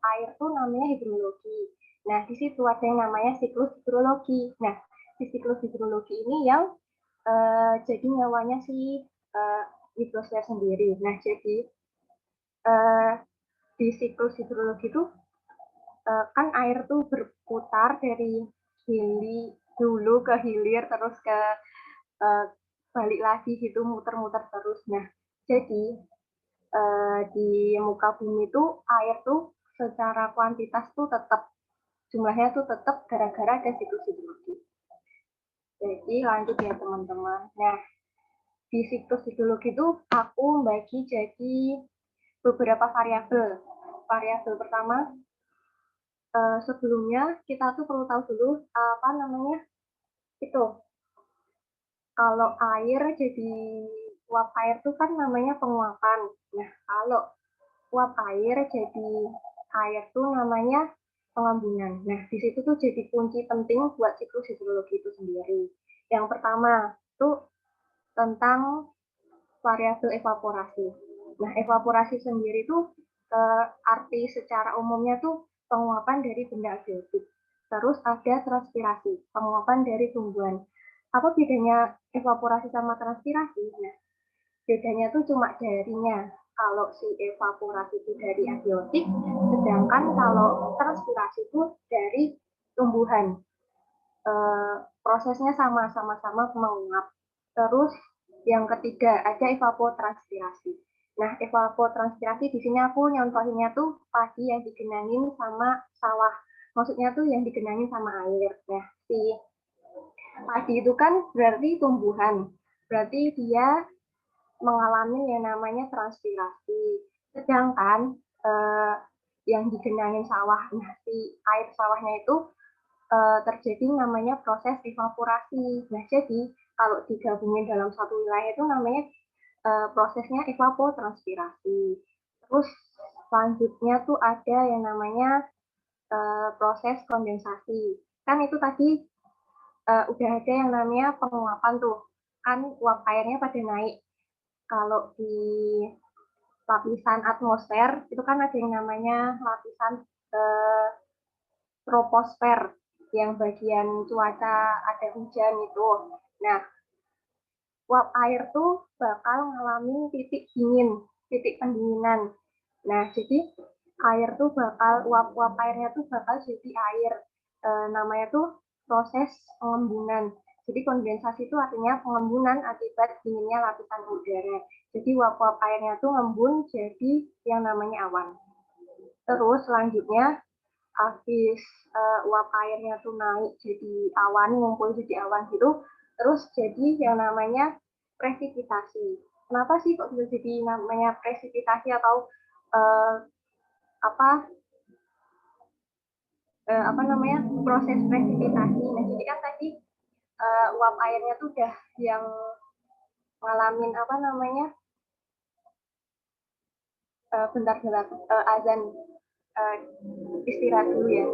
air tuh namanya hidrologi. Nah, di situ ada yang namanya siklus hidrologi. Nah, di siklus hidrologi ini yang jadi nyawanya si hidrosfer sendiri. Nah, jadi uh, di siklus hidrologi itu kan air tuh berputar dari hulu ke hilir terus ke uh, balik lagi gitu muter-muter terus. Nah, jadi di muka bumi tuh air tuh secara kuantitas tuh tetap jumlahnya tuh tetap gara-gara ada siklus hidrologi. Jadi lanjut ya teman-teman. Nah, di siklus hidrologi itu aku bagi jadi beberapa variabel. Variabel pertama, sebelumnya kita tuh perlu tahu dulu apa namanya itu. Kalau air jadi uap air tuh kan namanya penguapan. Nah, kalau uap air jadi air tuh namanya pengambunan. Nah, di situ tuh jadi kunci penting buat siklus hidrologi itu sendiri. Yang pertama tuh tentang variabel evaporasi. Nah, evaporasi sendiri tuh arti secara umumnya tuh penguapan dari benda abiotik. Terus ada transpirasi, penguapan dari tumbuhan. Apa bedanya evaporasi sama transpirasi? Nah, bedanya tuh cuma darinya. Kalau si evaporasi itu dari abiotik, sedangkan kalau transpirasi itu dari tumbuhan. Prosesnya sama-sama menguap. Terus yang ketiga ada evapotranspirasi. Nah, evapotranspirasi di sini aku nyontohinnya tuh padi yang digenangin sama sawah. Maksudnya tuh yang digenangin sama air. Nah, si padi itu kan berarti tumbuhan. Berarti dia mengalami yang namanya transpirasi. Sedangkan yang digenangin sawah, nah si air sawahnya itu terjadi namanya proses evaporasi. Nah, jadi kalau digabungin dalam satu wilayah itu namanya prosesnya evapotranspirasi. Terus selanjutnya tuh ada yang namanya proses kondensasi. Kan itu tadi udah ada yang namanya penguapan tuh. Kan uap airnya pada naik. Kalau di lapisan atmosfer itu kan ada yang namanya lapisan eh, troposfer yang bagian cuaca ada hujan itu. Nah, uap air tuh bakal ngalamin titik dingin, titik pendinginan. Nah, jadi air tuh bakal uap-uap airnya tuh bakal jadi air. Namanya tuh proses pengembunan. Jadi kondensasi itu artinya pengembunan akibat dinginnya lapisan udara. Jadi uap-uap airnya tuh ngembun jadi yang namanya awan. Terus selanjutnya habis uap airnya tuh naik jadi awan, ngumpul jadi awan gitu, terus jadi yang namanya presipitasi. Kenapa sih kok bisa jadi namanya presipitasi atau uh, apa apa namanya proses presipitasi? Nah, jadi kan tadi uap airnya tuh udah yang ngalamin apa namanya bentar-bentar azan uh, istirahat dulu ya.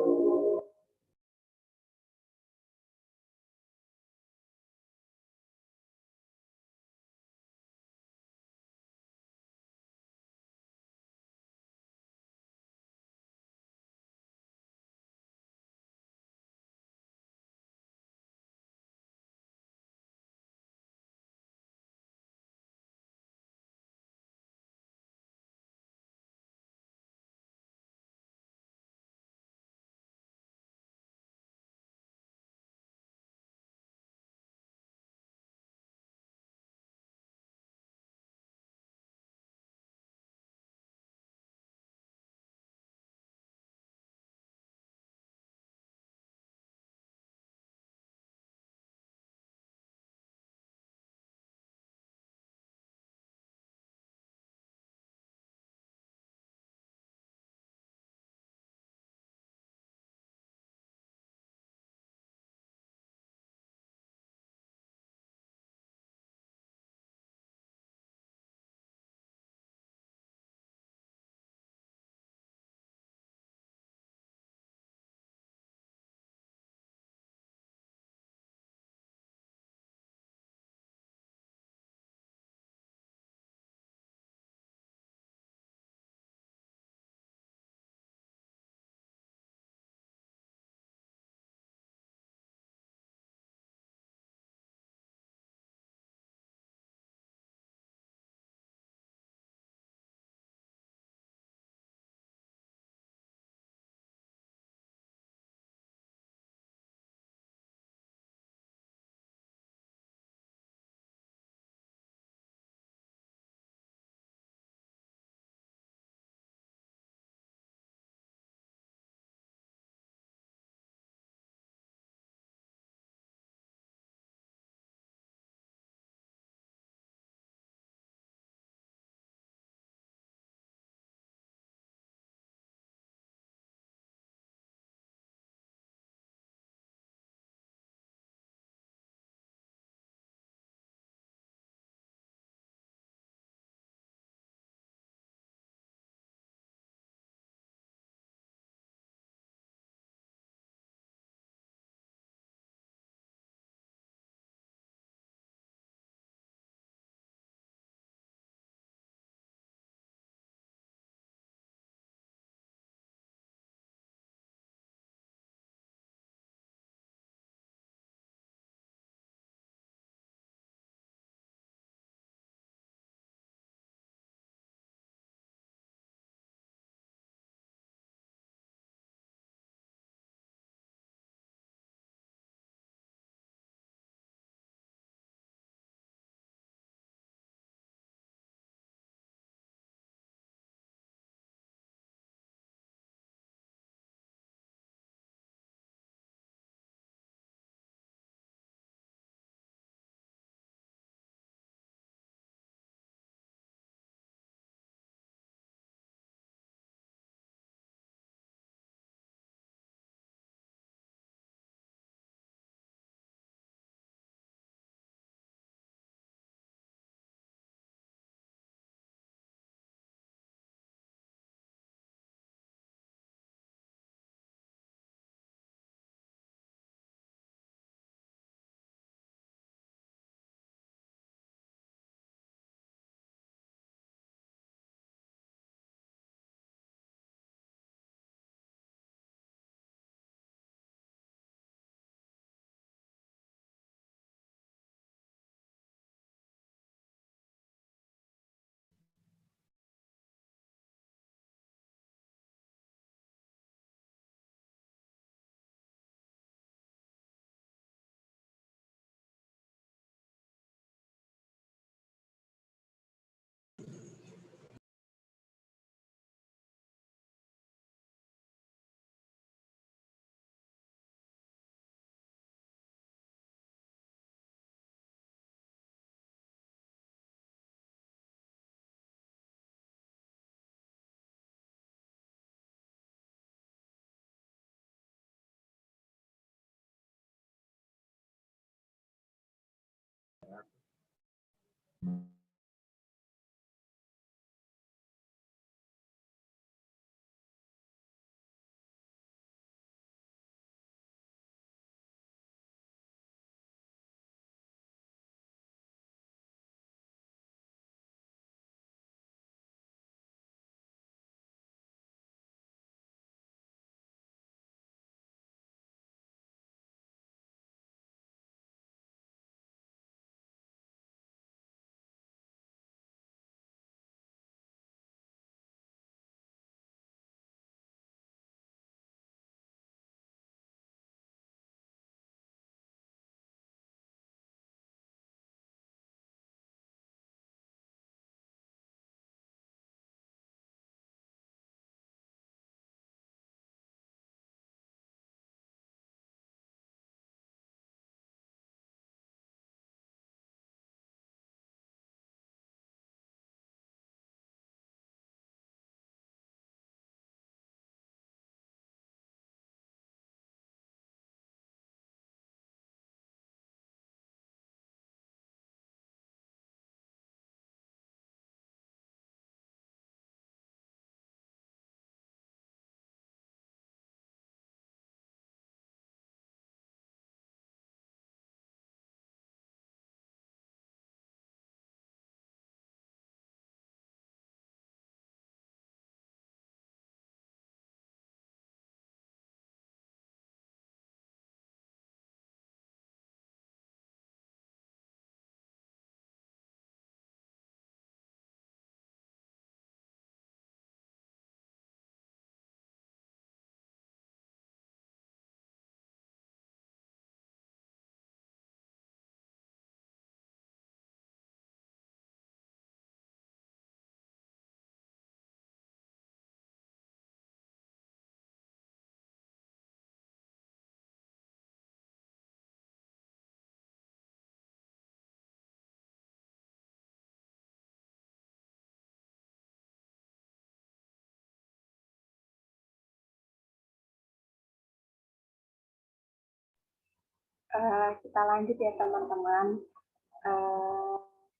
Kita lanjut ya teman-teman.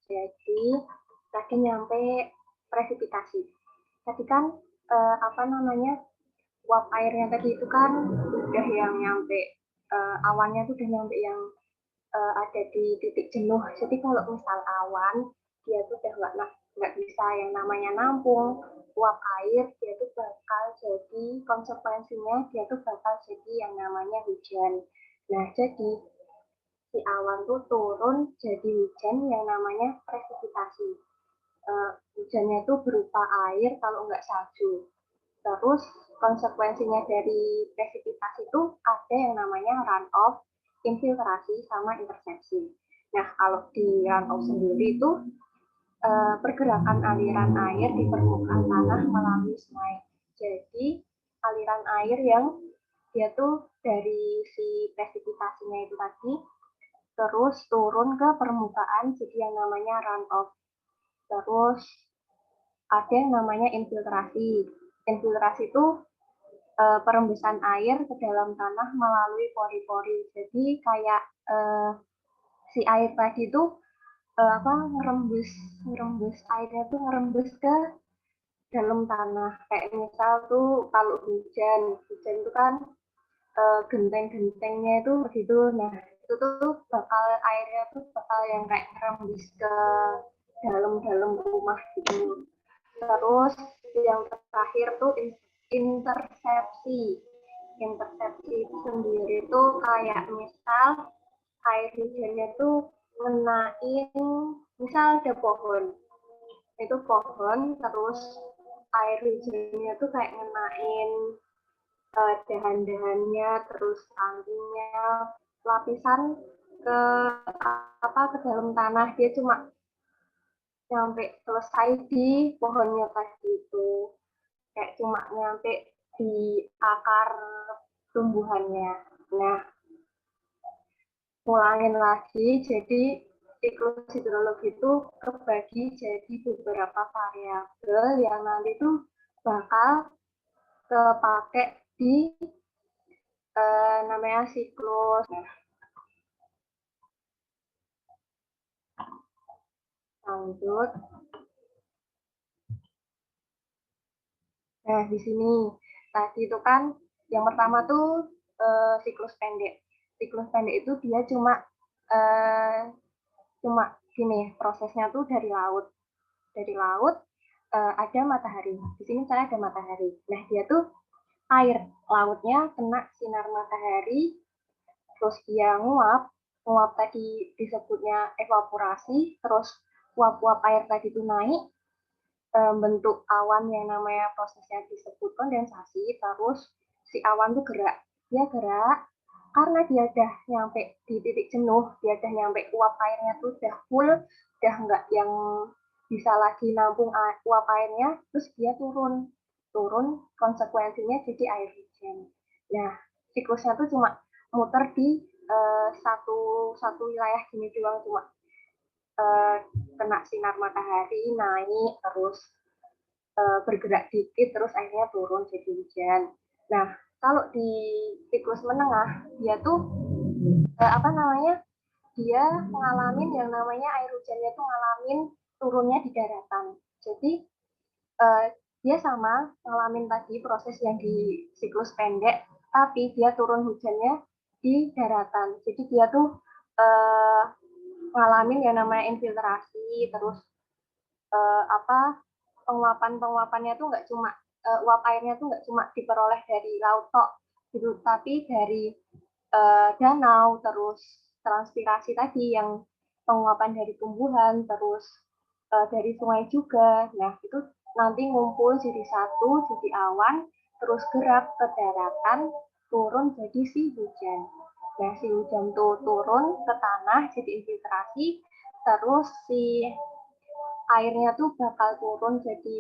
Jadi tadi nyampe presipitasi. Tadi kan apa namanya, uap airnya tadi itu kan udah yang nyampe, awannya tuh udah nyampe yang ada di titik jenuh. Jadi kalau misal awan dia tuh udah nggak bisa yang namanya nampung uap air, dia tuh bakal jadi konsekuensinya dia tuh bakal jadi yang namanya hujan. Nah, jadi si awan tuh turun jadi hujan yang namanya presipitasi. Hujannya itu berupa air kalau nggak salju. Terus konsekuensinya dari presipitasi itu ada yang namanya runoff, infiltrasi, sama intersepsi. Nah, kalau di runoff sendiri itu pergerakan aliran air di permukaan tanah melalui sungai. Jadi aliran air yang dia tuh dari si presipitasinya itu tadi terus turun ke permukaan jadi yang namanya runoff. Terus ada yang namanya infiltrasi. Infiltrasi itu perembusan air ke dalam tanah melalui pori-pori. Jadi kayak si air tadi itu apa ngerembus ngerembus airnya tuh ngerembus ke dalam tanah. Kayak misal tuh kalau hujan itu kan genteng-gentengnya itu begitu. Nah, itu tuh bakal airnya tuh bakal yang kayak ngerembes ke dalam-dalam rumah gitu. Terus yang terakhir tuh intersepsi. Intersepsi itu sendiri tuh kayak misal air hujannya tuh ngenain, misal ada pohon, itu pohon terus air hujannya tuh kayak ngenain dahan-dahannya, terus rantingnya, lapisan ke ke dalam tanah, dia cuma nyampe selesai di pohonnya tadi itu, kayak cuma nyampe di akar tumbuhannya. Nah, ulangin lagi, jadi siklus hidrologi itu kebagi jadi beberapa variabel yang nanti tuh bakal kepake di namanya siklus. Lanjut. Nah, di sini tadi itu kan yang pertama tuh siklus pendek. Siklus pendek itu dia eh, cuma gini, prosesnya tuh dari laut. Dari laut ada matahari. Di sini saya ada matahari. Nah, dia tuh air lautnya kena sinar matahari, terus dia nguap. Nguap tadi disebutnya evaporasi, terus uap-uap air tadi itu naik, bentuk awan yang namanya prosesnya disebut kondensasi, terus si awan tuh gerak. Dia gerak karena dia udah nyampe di titik jenuh, dia udah nyampe uap airnya tuh udah full, udah nggak yang bisa lagi nampung uap airnya, terus dia turun. Turun konsekuensinya jadi air hujan. Nah, siklusnya tuh cuma muter di satu satu wilayah gini doang, cuma uh, kena sinar matahari naik terus bergerak dikit terus akhirnya turun jadi hujan. Nah, kalau di siklus menengah dia tuh apa namanya? Dia ngalamin yang namanya air hujannya tuh ngalamin turunnya di daratan. Jadi uh, dia sama ngalamin tadi proses yang di siklus pendek, tapi dia turun hujannya di daratan. Jadi dia tuh ngalamin yang namanya infiltrasi, terus apa penguapannya tuh nggak cuma uap airnya tuh nggak cuma diperoleh dari laut tok gitu, tapi dari danau, terus transpirasi tadi yang penguapan dari tumbuhan, terus dari sungai juga. Nah, itu nanti ngumpul jadi satu, jadi awan, terus gerak ke daratan, turun jadi si hujan. Nah, si hujan tuh turun ke tanah, jadi infiltrasi, terus si airnya tuh bakal turun jadi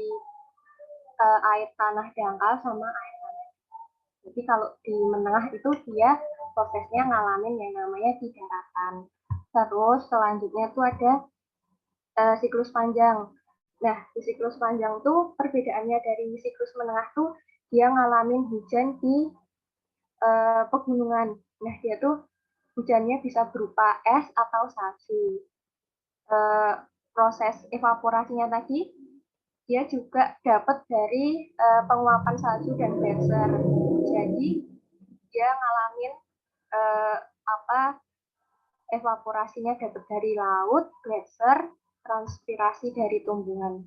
air tanah dangkal sama air tanah. Jadi kalau di menengah itu dia prosesnya ngalamin yang namanya di daratan. Terus selanjutnya tuh ada siklus panjang. Nah, di siklus panjang tuh perbedaannya dari siklus menengah tuh dia ngalamin hujan di pegunungan. Nah, dia tuh hujannya bisa berupa es atau salju. Proses evaporasinya tadi dia juga dapat dari penguapan salju dan geyser. Jadi dia ngalamin apa evaporasinya dapat dari laut, geyser, transpirasi dari tumbuhan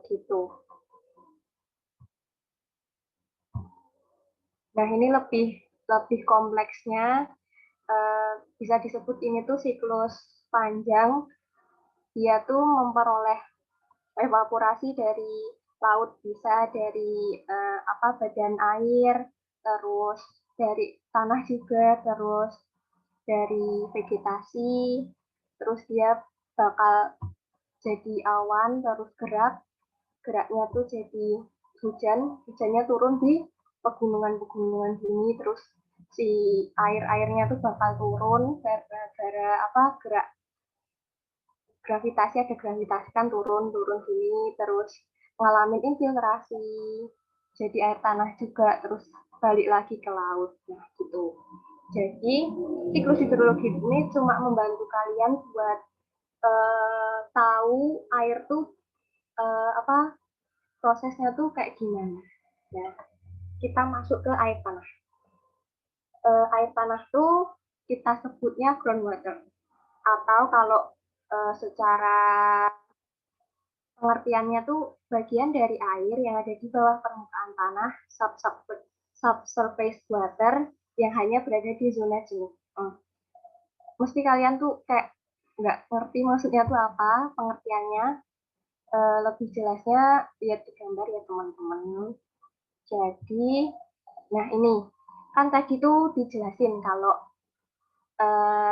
gitu. Nah, ini lebih kompleksnya, bisa disebut ini tuh siklus panjang. Dia tuh memperoleh evaporasi dari laut, bisa dari apa badan air, terus dari tanah juga, terus dari vegetasi, terus dia bakal jadi awan, terus geraknya tuh jadi hujannya turun di pegunungan-pegunungan ini, terus si airnya tuh bakal turun gara-gara apa gerak gravitasi, ada gravitasi kan turun gini, terus ngalamin infiltrasi jadi air tanah juga, terus balik lagi ke laut. Nah, gitu. Jadi siklus hidrologi ini cuma membantu kalian buat tahu air tuh apa prosesnya tuh kayak gimana. Nah, kita masuk ke air tanah. Air tanah tuh kita sebutnya groundwater, atau kalau secara pengertiannya tuh bagian dari air yang ada di bawah permukaan tanah, subsurface water yang hanya berada di zona jenuh. Mesti kalian tuh kayak nggak ngerti maksudnya tuh apa pengertiannya. Lebih jelasnya lihat di gambar ya teman-teman. Jadi, nah ini kan tadi tuh dijelasin kalau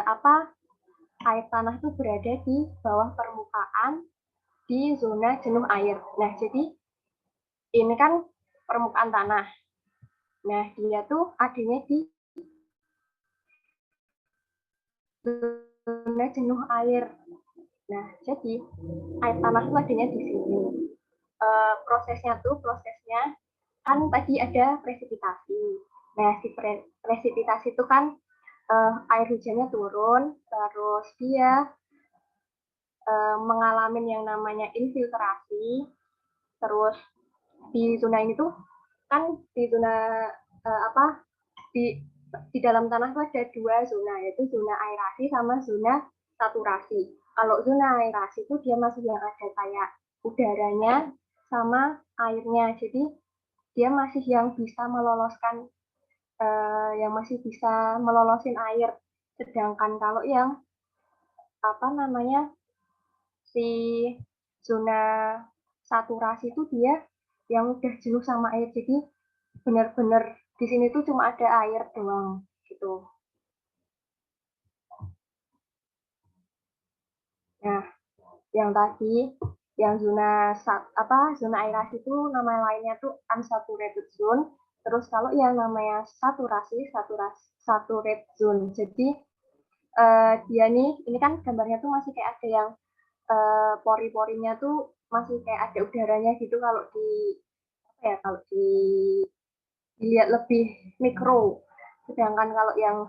apa air tanah tuh berada di bawah permukaan di zona jenuh air. Nah, jadi ini kan permukaan tanah. Nah, dia tuh adanya di zona jenuh air. Nah, jadi air tanah itu adanya di sini. Prosesnya kan tadi ada presipitasi. Nah, si presipitasi itu kan air hujannya turun, terus dia mengalami yang namanya infiltrasi. Terus di zona ini tuh kan di zona di dalam tanah itu ada dua zona, yaitu zona aerasi sama zona saturasi. Kalau zona aerasi itu dia masih yang ada kayak udaranya sama airnya, jadi dia masih yang bisa meloloskan yang masih bisa melolosin air. Sedangkan kalau yang si zona saturasi itu dia yang udah jenuh sama air, jadi benar-benar di sini tuh cuma ada air doang gitu. Nah, yang tadi yang zona aerasi itu nama lainnya tuh unsaturated zone. Terus kalau yang namanya saturated zone. Jadi dia nih, ini kan gambarnya tuh masih kayak ada yang pori-porinya tuh masih kayak ada udaranya gitu kalau kalau dilihat lebih mikro. Sedangkan kalau yang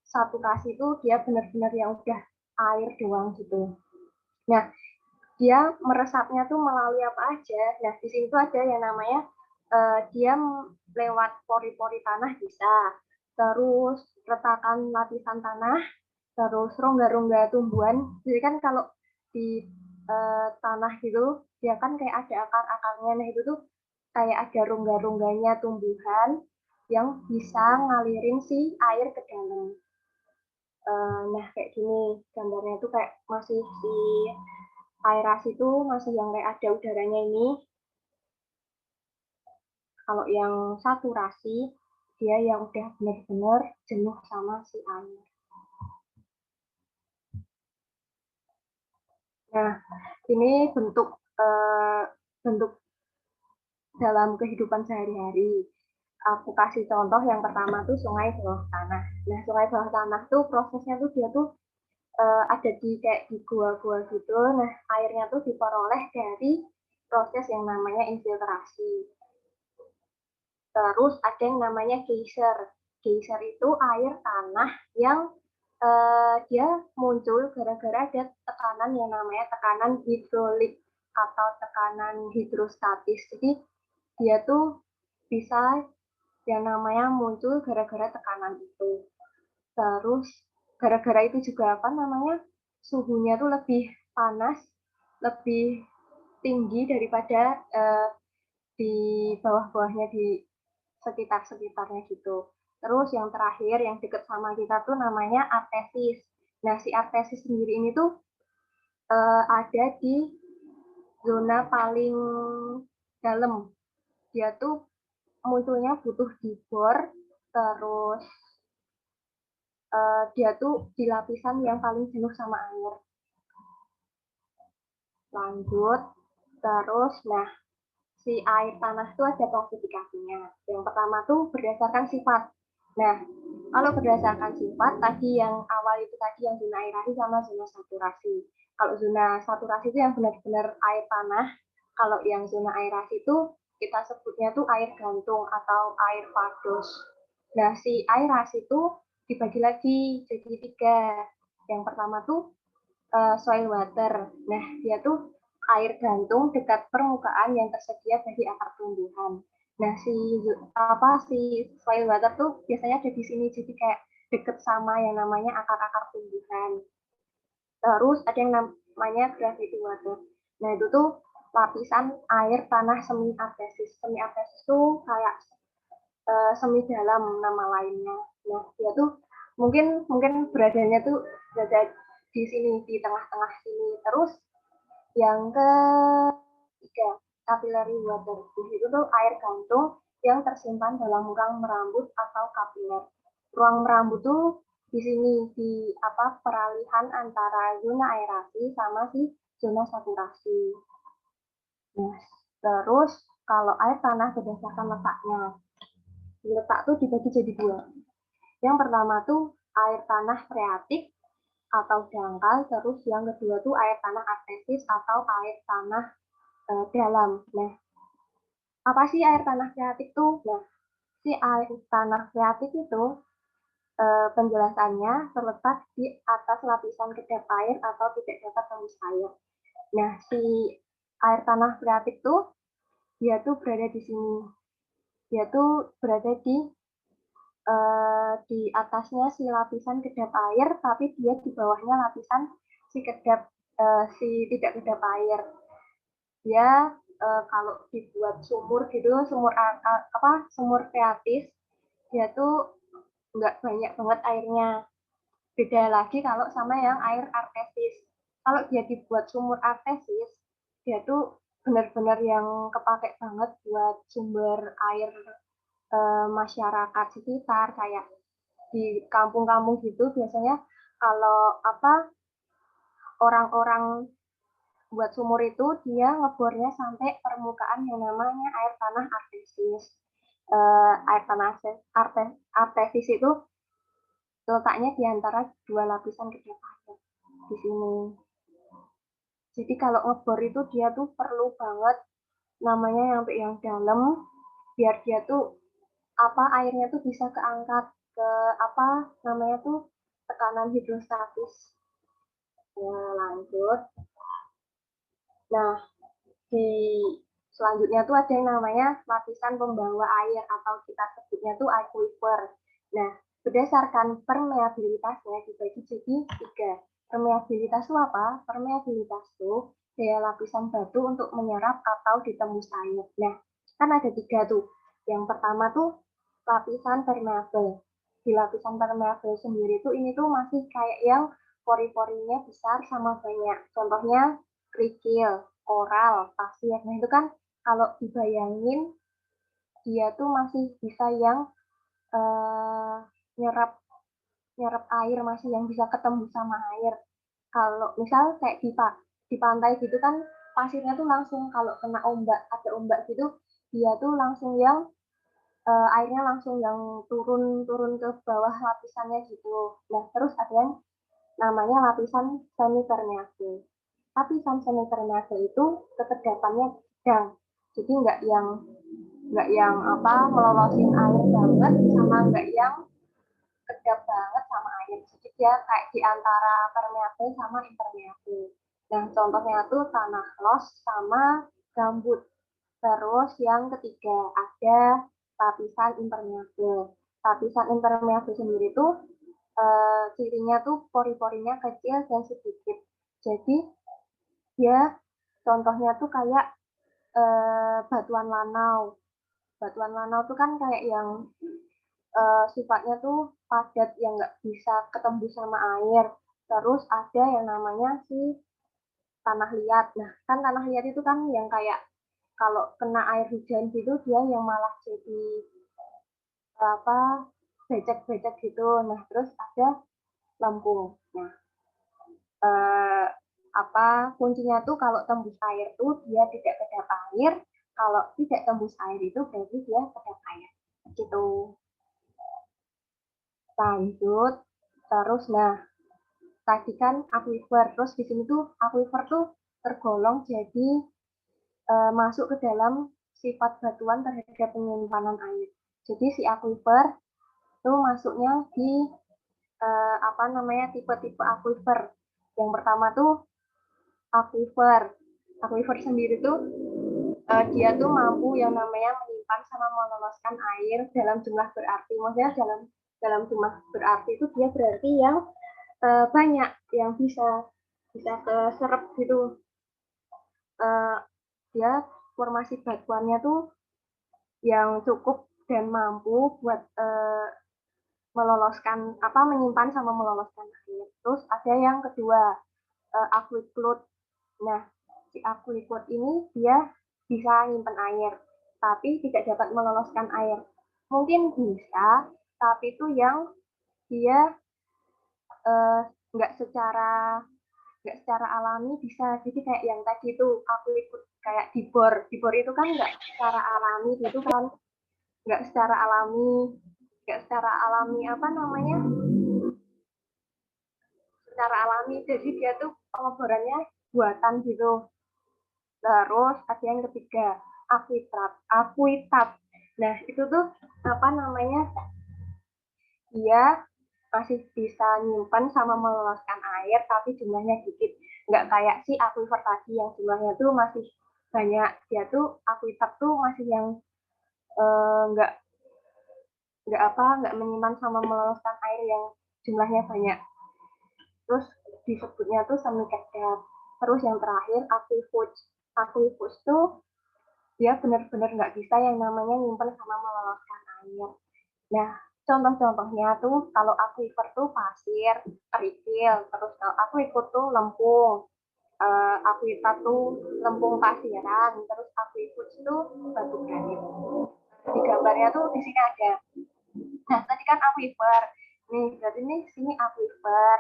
saturasi itu dia benar-benar yang udah air doang gitu. Nah, dia meresapnya tuh melalui apa aja. Nah, di sini tuh ada yang namanya dia lewat pori-pori tanah bisa, terus retakan lapisan tanah, terus rongga-rongga tumbuhan. Jadi kan kalau di tanah gitu, dia kan kayak ada akar-akarnya. Nah, itu tuh kayak ada rongga-rongganya tumbuhan yang bisa ngalirin si air ke dalam. Nah, kayak gini gambarnya tuh kayak masih si aerasi itu masih yang kayak ada udaranya ini. Kalau yang saturasi, dia yang udah benar-benar jenuh sama si air. Nah, ini bentuk dalam kehidupan sehari-hari. Aku kasih contoh yang pertama tuh sungai bawah tanah. Nah, sungai bawah tanah tuh prosesnya tuh dia tuh ada di kayak di gua-gua gitu. Nah, airnya tuh diperoleh dari proses yang namanya infiltrasi. Terus ada yang namanya geyser. Geyser itu air tanah yang dia muncul gara-gara ada tekanan yang namanya tekanan hidrolik atau tekanan hidrostatis. Jadi dia tuh bisa yang namanya muncul gara-gara tekanan itu. Terus gara-gara itu juga suhunya tuh lebih panas, lebih tinggi daripada di bawah-bawahnya di sekitar-sekitarnya gitu. Terus yang terakhir yang dekat sama kita tuh namanya artesis. Nah, si artesis sendiri ini tuh ada di zona paling dalam. Dia tuh munculnya butuh di bor, terus dia tuh di lapisan yang paling jenuh sama air. Lanjut, terus nah si air tanah itu ada klasifikasinya. Yang pertama tuh berdasarkan sifat. Nah, kalau berdasarkan sifat tadi yang awal itu tadi yang zona aerasi sama zona saturasi. Kalau zona saturasi itu yang benar-benar air tanah. Kalau yang zona aerasi itu kita sebutnya tuh air gantung atau air pados. Nah, si aerasi itu dibagi lagi jadi tiga. Yang pertama tuh soil water. Nah, dia tuh air gantung dekat permukaan yang tersedia bagi akar tumbuhan. Nah, si soil water tuh biasanya ada di sini, jadi kayak deket sama yang namanya akar-akar tumbuhan. Terus ada yang namanya gravity water. Nah, itu tuh lapisan air tanah semi artesis. Semi artesis tuh kayak semi dalam nama lainnya. Nah, dia tuh mungkin mungkin beradanya tuh berada di sini di tengah-tengah sini. Terus yang ketiga, capillary water. Itu tuh air gantung yang tersimpan dalam ruang merambut atau kapiler. Ruang merambut tuh di sini di peralihan antara zona aerasi sama si zona saturasi. Nah, terus kalau air tanah berdasarkan letaknya, letak tuh dibagi jadi dua. Yang pertama tuh air tanah freatik atau dangkal, terus yang kedua tuh air tanah artesis atau air tanah dalam. Nah, apa sih air tanah freatik tuh? Nah, si air tanah freatik itu penjelasannya terletak di atas lapisan kedap air atau tidak dapat tembus air. Nah, si air tanah freatik tuh dia tuh berada di sini. Dia tuh berada di atasnya si lapisan kedap air, tapi dia di bawahnya lapisan si tidak kedap air. Dia kalau dibuat sumur gitu, sumur freatis, dia tuh nggak banyak banget airnya. Beda lagi kalau sama yang air artesis. Kalau dia dibuat sumur artesis, dia tuh benar-benar yang kepake banget buat sumber air masyarakat sekitar, kayak di kampung-kampung gitu biasanya kalau orang-orang buat sumur itu dia ngebornya sampai permukaan yang namanya air tanah artesis. Air tanah artesis itu letaknya di antara dua lapisan kedap air di sini. Jadi kalau ngebor itu dia tuh perlu banget namanya sampai yang dalam biar dia tuh airnya tuh bisa keangkat ke namanya tuh tekanan hidrostatis. Nah, lanjut. Nah, di selanjutnya tuh ada yang namanya lapisan pembawa air atau kita sebutnya tuh aquifer. Nah, berdasarkan permeabilitasnya dibagi jadi 3. Permeabilitas itu apa? Permeabilitas itu daya lapisan batu untuk menyerap atau ditembus air. Nah, kan ada 3 tuh. Yang pertama tuh lapisan permeabel. Di lapisan permeabel sendiri tuh ini tuh masih kayak yang pori-porinya besar sama banyak. Contohnya kerikil, koral, pasir. Nah itu kan kalau dibayangin dia tuh masih bisa yang uh, nyerap nyerap air, masih yang bisa ketemu sama air. Kalau misal kayak di pantai gitu kan pasirnya tuh langsung kalau kena ombak, ada ombak gitu, dia tuh langsung yang airnya langsung yang turun turun ke bawah lapisannya gitu. Nah terus ada yang namanya lapisan semi permeable. Lapisan semi permeable itu kekedapannya sedang, jadi nggak yang melolosin air banget sama nggak yang kedap banget sama air. Jadi dia kayak di antara permeable sama impermeable. Nah contohnya tuh tanah los sama gambut. Terus yang ketiga ada lapisan impermeable. Lapisan impermeable sendiri tuh cirinya tuh pori-porinya kecil dan sedikit. Jadi dia contohnya tuh kayak batuan lanau. Batuan lanau tuh kan kayak yang sifatnya tuh padat yang nggak bisa ketembus sama air. Terus ada yang namanya si tanah liat. Nah, kan tanah liat itu kan yang kayak kalau kena air hujan gitu dia yang malah jadi apa becek-becek gitu. Nah, terus ada lempung. Nah, eh, kuncinya tuh kalau tembus air tuh dia tidak kedap air, kalau tidak tembus air itu berarti dia kedap air gitu. Lanjut terus, nah tadi kan aquifer, terus di sini tuh aquifer tuh tergolong jadi masuk ke dalam sifat batuan terhadap penyimpanan air. Jadi si aquifer itu masuknya di tipe-tipe aquifer. Yang pertama tuh aquifer. Aquifer sendiri tuh dia tuh mampu yang namanya menyimpan sama meloloskan air dalam jumlah berarti. Maksudnya dalam dalam jumlah berarti itu dia berarti yang banyak yang bisa keserap gitu. Dia formasi batuannya tuh yang cukup dan mampu buat menyimpan sama meloloskan air. Terus ada yang kedua, aquiclut. Nah, si aquiclut ini dia bisa nyimpan air, tapi tidak dapat meloloskan air. Mungkin bisa, tapi itu yang dia nggak uh, secara alami bisa. Jadi kayak yang tadi itu aku ikut kayak dibor itu kan nggak secara alami gitu kan, nggak secara alami secara alami, jadi dia tuh pengeborannya buatan gitu. Terus ada yang ketiga, akuitat. Nah itu tuh dia masih bisa nyimpan sama meloloskan air, tapi jumlahnya dikit. Nggak kayak si aquifer tadi yang jumlahnya tuh masih banyak. Dia tuh aquifer tuh masih yang nggak nggak menyimpan sama meloloskan air yang jumlahnya banyak. Terus disebutnya tuh semi kedap. Terus yang terakhir aquifers. Aquifers tuh dia benar-benar nggak bisa yang namanya nyimpan sama meloloskan air. Nah, contoh-contohnya tuh kalau aquifer tuh pasir, kerikil, terus kalau aquifer tuh lempung, akuifer tuh lempung pasiran, terus aquifer tuh batu granit. Di gambarnya tuh di sini ada. Nah, tadi kan aquifer. Nih, berarti nih sini aquifer.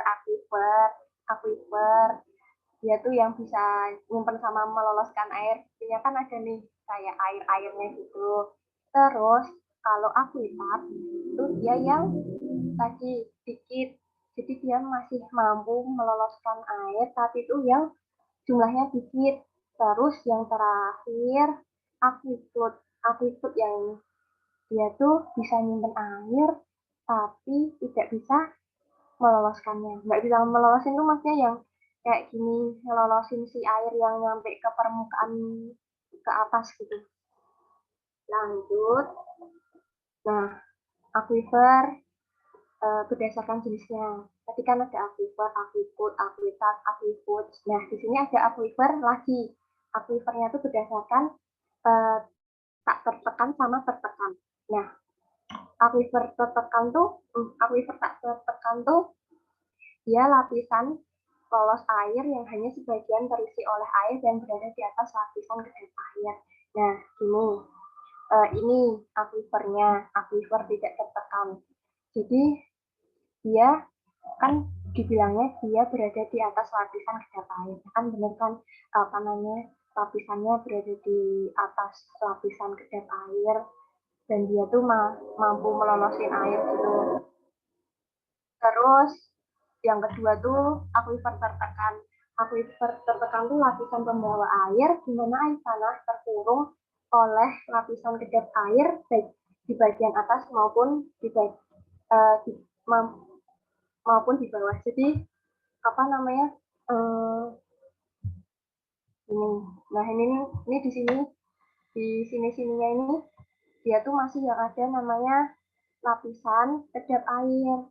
Dia tuh yang bisa nyimpen sama meloloskan air. Dia kan ada nih kayak air-airnya gitu. Terus kalau akuifer itu dia yang tadi dikit. Jadi dia masih mampu meloloskan air, tapi itu yang jumlahnya dikit. Terus yang terakhir aquifers. Aquifers yang dia tuh bisa nyimpen air, tapi tidak bisa meloloskannya. Nggak bisa melolosin tuh maksudnya yang kayak gini, melolosin si air yang nyampe ke permukaan ke atas gitu. Lanjut. Nah, aquifer berdasarkan jenisnya. Tadi kan ada aquifer, aquicode, aquitat, aquifers. Nah, di sini ada aquifer lagi. Aquifernya itu berdasarkan eh, tak tertekan sama tertekan. Nah, aquifer tak tertekan tuh dia lapisan lolos air yang hanya sebagian terisi oleh air dan berada di atas lapisan kedap air. Nah, ini aquifernya, aquifer tidak tertekan. Jadi dia kan dibilangnya dia berada di atas lapisan kedap air. Kan benar kan apa namanya lapisannya berada di atas lapisan kedap air dan dia tuh mampu melolosin air gitu. Terus yang kedua tuh aquifer tertekan. Aquifer tertekan tuh lapisan pembawa air di mana air tanah terkurung oleh lapisan kedap air baik di bagian atas maupun di, maupun di bawah. Jadi apa namanya? Ini. Nah, ini di sini-sininya ini dia tuh masih yang ada namanya lapisan kedap air.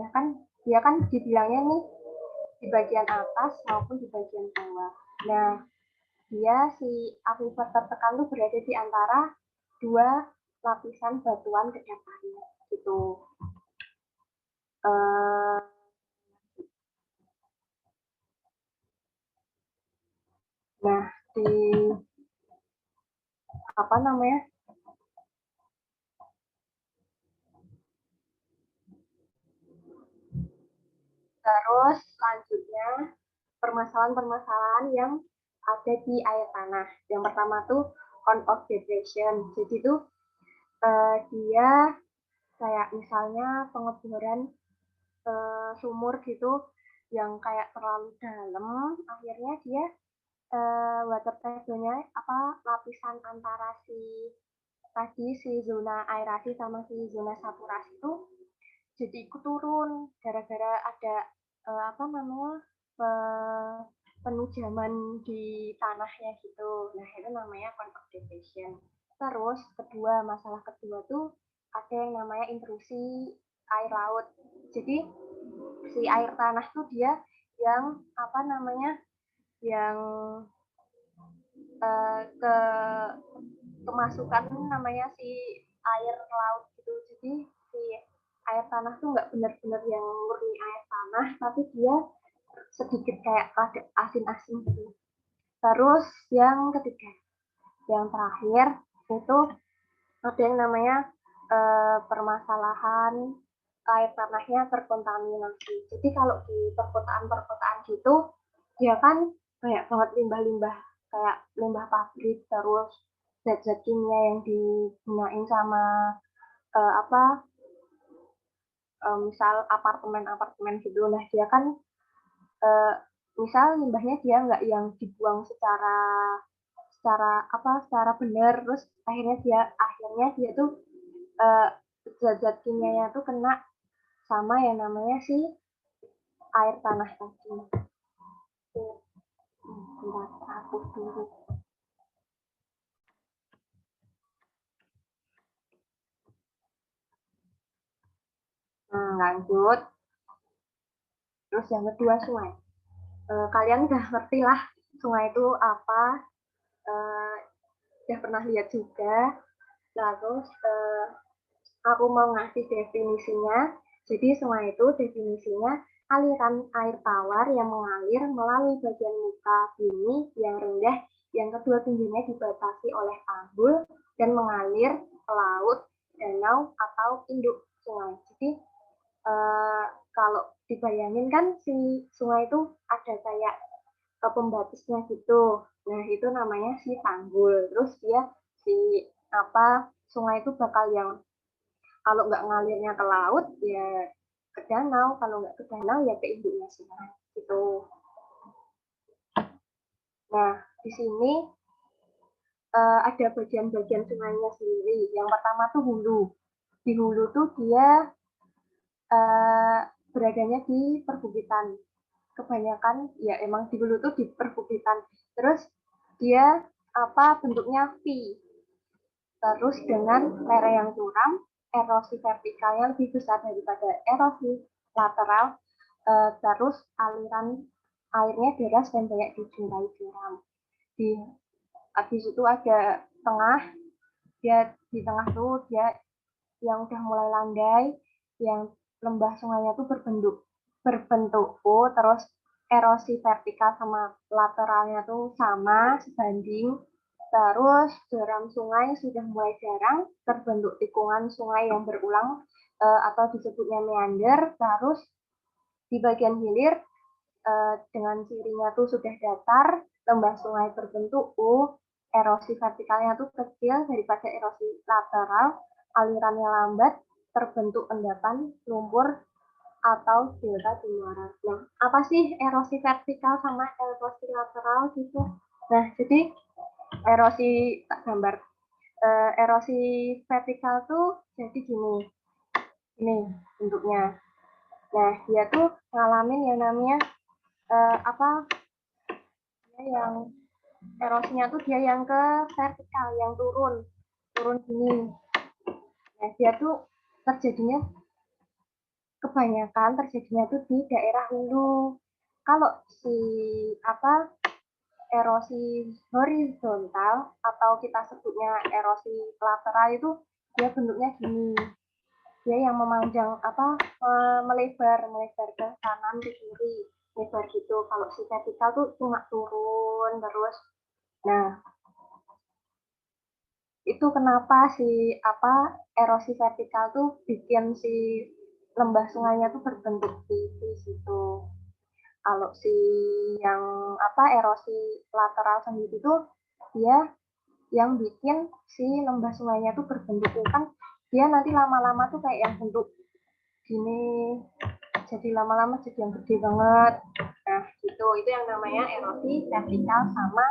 Nah, kan dia kan dibilangnya nih di bagian atas maupun di bagian bawah. Nah, dia si aquifer tertekan itu berada di antara dua lapisan batuan kedap air gitu. Uh, nah, di apa namanya? Terus selanjutnya permasalahan-permasalahan yang ada di air tanah. Yang pertama tuh on off depression. Jadi tuh dia kayak misalnya pengeboran sumur gitu yang kayak terlalu dalam, akhirnya dia water table-nya apa lapisan antara si zona aerasi sama si zona saturasi itu jadi ikut turun gara-gara ada apa namanya penujaman di tanahnya gitu. Nah, itu namanya convective. Terus masalah kedua tuh ada yang namanya intrusi air laut. Jadi si air tanah tuh dia yang apa namanya yang ke kemasukan namanya si air laut gitu. Jadi si air tanah tuh nggak benar-benar yang murni air tanah, tapi dia sedikit kayak rada asin-asin gitu. Terus yang ketiga, yang terakhir itu ada yang namanya permasalahan air tanahnya terkontaminasi. Jadi kalau di perkotaan-perkotaan gitu, dia kan kayak banget limbah-limbah, kayak limbah pabrik, terus zat-zat kimia yang digunain sama apa misal apartemen-apartemen gitu. Nah, dia kan uh, misal limbahnya dia nggak yang dibuang secara secara benar, terus akhirnya dia tuh uh, zat-zat kimianya tuh kena sama yang namanya si air tanah tadi. Bentar, hapus dulu. Nah, lanjut. Terus yang kedua sungai. Kalian udah ngerti lah sungai itu apa, udah pernah lihat juga. Terus aku mau ngasih definisinya. Jadi sungai itu definisinya aliran air tawar yang mengalir melalui bagian muka bumi yang rendah yang kedua tingginya dibatasi oleh tanggul dan mengalir ke laut, danau, atau induk sungai. Jadi kalau dibayangin kan si sungai itu ada kayak pembatasnya gitu. Nah, itu namanya si tanggul. Terus dia si apa sungai itu bakal yang kalau nggak ngalirnya ke laut ya ke danau, kalau nggak ke danau ya ke induknya sungai gitu. Nah, di sini ada bagian-bagian sungainya sendiri. Yang pertama tuh hulu. Di hulu tuh dia beradanya di perbukitan. Kebanyakan ya emang di hulu tuh di perbukitan. Terus dia bentuknya V. Terus dengan lereng yang curam, erosi vertikalnya lebih besar daripada erosi lateral. Terus aliran airnya deras dan banyak dijumpai curam. Habis itu ada tengah, dia di tengah tuh dia yang udah mulai landai, yang lembah sungainya tuh berbentuk U, terus erosi vertikal sama lateralnya tuh sama sebanding. Terus jeram sungai sudah mulai jarang, terbentuk tikungan sungai yang berulang atau disebutnya meander. Terus di bagian hilir dengan cirinya tuh sudah datar, lembah sungai berbentuk U, erosi vertikalnya tuh kecil daripada erosi lateral, alirannya lambat, terbentuk endapan, lumpur, atau delta di muara. Nah, apa sih erosi vertikal sama erosi lateral gitu? Nah, jadi erosi tak gambar. Erosi vertikal tuh jadi gini, ini bentuknya. Nah, dia tuh ngalamin yang namanya dia yang erosinya tuh dia yang ke vertikal, yang turun gini. Nah, dia tuh terjadinya kebanyakan terjadinya tuh di daerah hulu. Kalau si erosi horizontal atau kita sebutnya erosi lateral itu dia bentuknya gini. Dia yang memanjang melebar ke kanan ke kiri, lebar gitu. Kalau si vertikal tuh cuma turun terus. Nah, itu kenapa si erosi vertikal tuh bikin si lembah sungainya tuh berbentuk tipis itu. Kalau si yang erosi lateral sendiri tuh dia yang bikin si lembah sungainya tuh berbentuk kan dia nanti lama-lama tuh kayak yang bentuk gini, jadi lama-lama jadi yang gede banget. Nah, gitu. Itu yang namanya erosi vertikal sama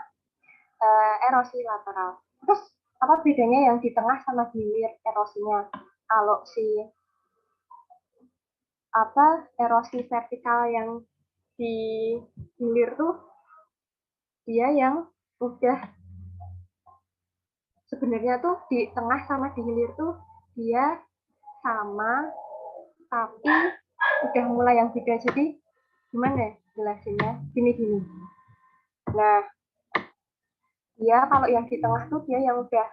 erosi lateral. Terus apa bedanya yang di tengah sama di hilir erosinya? Kalau si erosi vertikal yang di hilir tuh dia yang udah sebenarnya tuh di tengah sama di hilir tuh dia sama tapi udah mulai yang beda. Jadi gimana ya jelasinnya? Gini. Nah, dia kalau yang di tengah tuh dia yang udah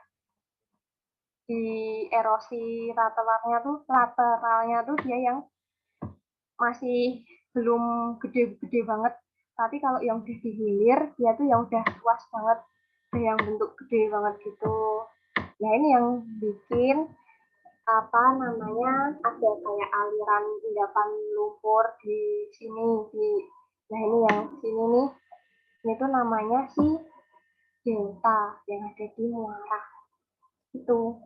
di erosi lateralnya tuh dia yang masih belum gede-gede banget. Tapi kalau yang udah dihilir dia tuh yang udah luas banget, yang bentuk gede banget gitu. Nah, ini yang bikin ada kayak aliran endapan lumpur di sini nah ini yang sini nih, ini tuh namanya si delta yang ada di muara itu.